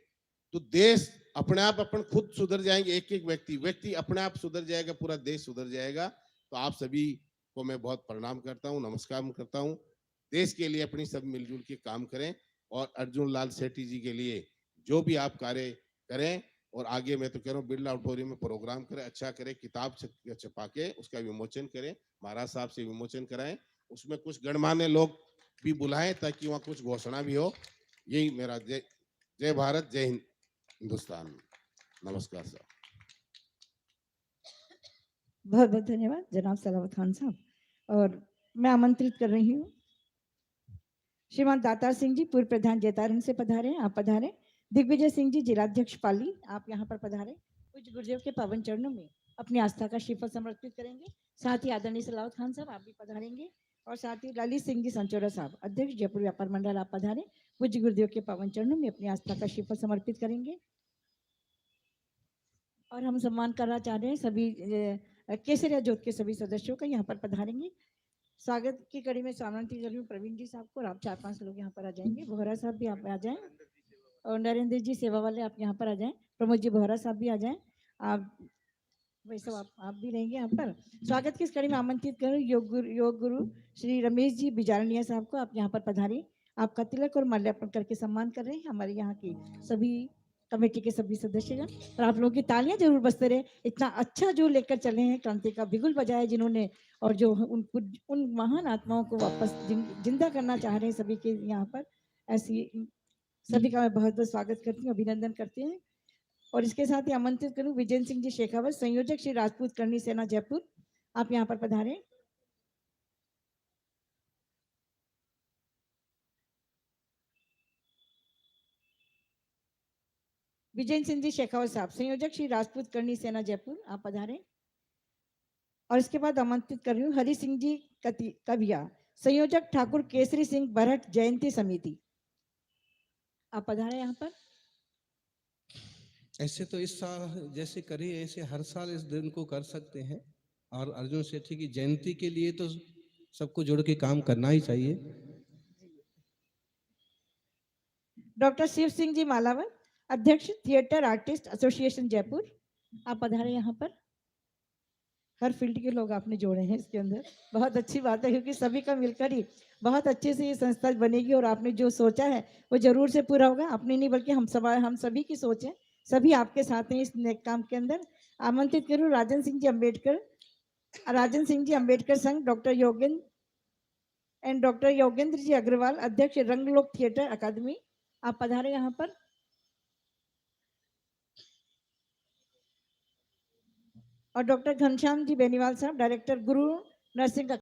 Speaker 8: तो देश अपने आप, अपन खुद सुधर जाएंगे, एक एक व्यक्ति अपने आप सुधर जाएगा, पूरा देश सुधर जाएगा। तो आप सभी को मैं बहुत प्रणाम करता हूँ, नमस्कार करता हूँ। देश के लिए अपनी सब मिलजुल के काम करें और अर्जुन लाल सेठी जी के लिए जो भी आप कार्य करें और आगे मैं तो कह रहा हूँ बिरला ऑडिटोरियम में प्रोग्राम करें, अच्छा करें, किताब छपा के उसका विमोचन करें, महाराज साहब से विमोचन कराएं, उसमें कुछ गणमान्य लोग भी बुलाएं ताकि वहाँ कुछ घोषणा भी हो। यही मेरा जय जय भारत, जय हिंद, हिंदुस्तान। नमस्कार साहब।
Speaker 4: बहुत बहुत धन्यवाद जनाब सलावत खान साहब। और मैं आमंत्रित कर रही हूँ श्रीमान दातार सिंह जी, पूर्व प्रधान जैतारण से पधारे, आप पधारे। दिग्विजय सिंह जी, जिलाध्यक्ष पाली, आप यहाँ पर पधारे। पूज्य गुरुदेव के पावन चरणों में अपनी आस्था का श्रीफल समर्पित करेंगे। साथ ही आदरणीय सलावत खान साहब आप भी पधारेंगे और साथ ही ललित सिंह जी संचोरा साहब, अध्यक्ष जयपुर व्यापार मंडल, आप पधारे। पूज्य गुरुदेव के पावन चरणों में अपनी आस्था का श्रीफल समर्पित करेंगे। और हम सम्मान करना चाह रहे हैं सभी केसरिया जोत के सभी सदस्यों का, यहाँ पर पधारेंगे। स्वागत की कड़ी में आमंत्रित कर रही हूँ प्रवीण जी साहब को, और आप 4-5 लोग यहाँ पर आ जाएंगे। बोहरा साहब भी आप आ जाएं, और नरेंद्र जी सेवा वाले आप यहाँ पर आ जाएं। प्रमोद जी बोहरा साहब भी आ जाएं। आप वैसे आप भी रहेंगे यहाँ पर। स्वागत की इस कड़ी में आमंत्रित करूँ योग गुरु श्री रमेश जी बिजारनिया साहब को, आप यहाँ पर पधारिए। आपका तिलक और माल्यार्पण करके सम्मान कर रहे हैं हमारे यहाँ की सभी कमेटी के सभी सदस्यगण। और आप लोगों की तालियां जरूर बजते रहे। इतना अच्छा जो लेकर चले हैं, क्रांति का बिगुल बजाया जिन्होंने, और जो उन महान आत्माओं को वापस जिंदा करना चाह रहे हैं सभी के यहाँ पर, ऐसी सभी का मैं बहुत बहुत स्वागत करती हूँ, अभिनंदन करती हूँ। और इसके साथ ही आमंत्रित करूँ विजय सिंह जी शेखावत, संयोजक श्री राजपूत करनी सेना जयपुर, आप यहाँ पर पधारें। विजय सिंह जी शेखावत साहब, संयोजक श्री राजपूत करनी सेना जयपुर, आप पधारें। और इसके बाद आमंत्रित कर रही हूँ हरि सिंह जी कविया, संयोजक ठाकुर केसरी सिंह बरहट जयंती समिति, आप पधारें यहाँ पर।
Speaker 5: ऐसे तो इस साल जैसे करिए ऐसे हर साल इस दिन को कर सकते हैं, और अर्जुन सेठी की जयंती के लिए तो सबको जुड़ के काम करना ही चाहिए।
Speaker 4: डॉक्टर शिव सिंह जी मालावन, अध्यक्ष थिएटर आर्टिस्ट एसोसिएशन जयपुर, आप पधारे यहाँ पर। हर फील्ड के लोग आपने जोड़े हैं इसके अंदर, बहुत अच्छी बात है, क्योंकि सभी का मिलकर ही बहुत अच्छे से ये संस्था बनेगी। और आपने जो सोचा है वो जरूर से पूरा होगा। आपने नहीं बल्कि हम सभी की सोच है, सभी आपके साथ हैं इस नेक काम के अंदर। आमंत्रित करूँ राजन सिंह जी अम्बेडकर संघ, डॉक्टर योगेंद्र जी अग्रवाल, अध्यक्ष रंगलोक थिएटर अकादमी, आप पधारे यहाँ पर। और डॉक्टर घनश्याम जी बेनीवाल साहब, डायरेक्टर गुरु नर्सिंग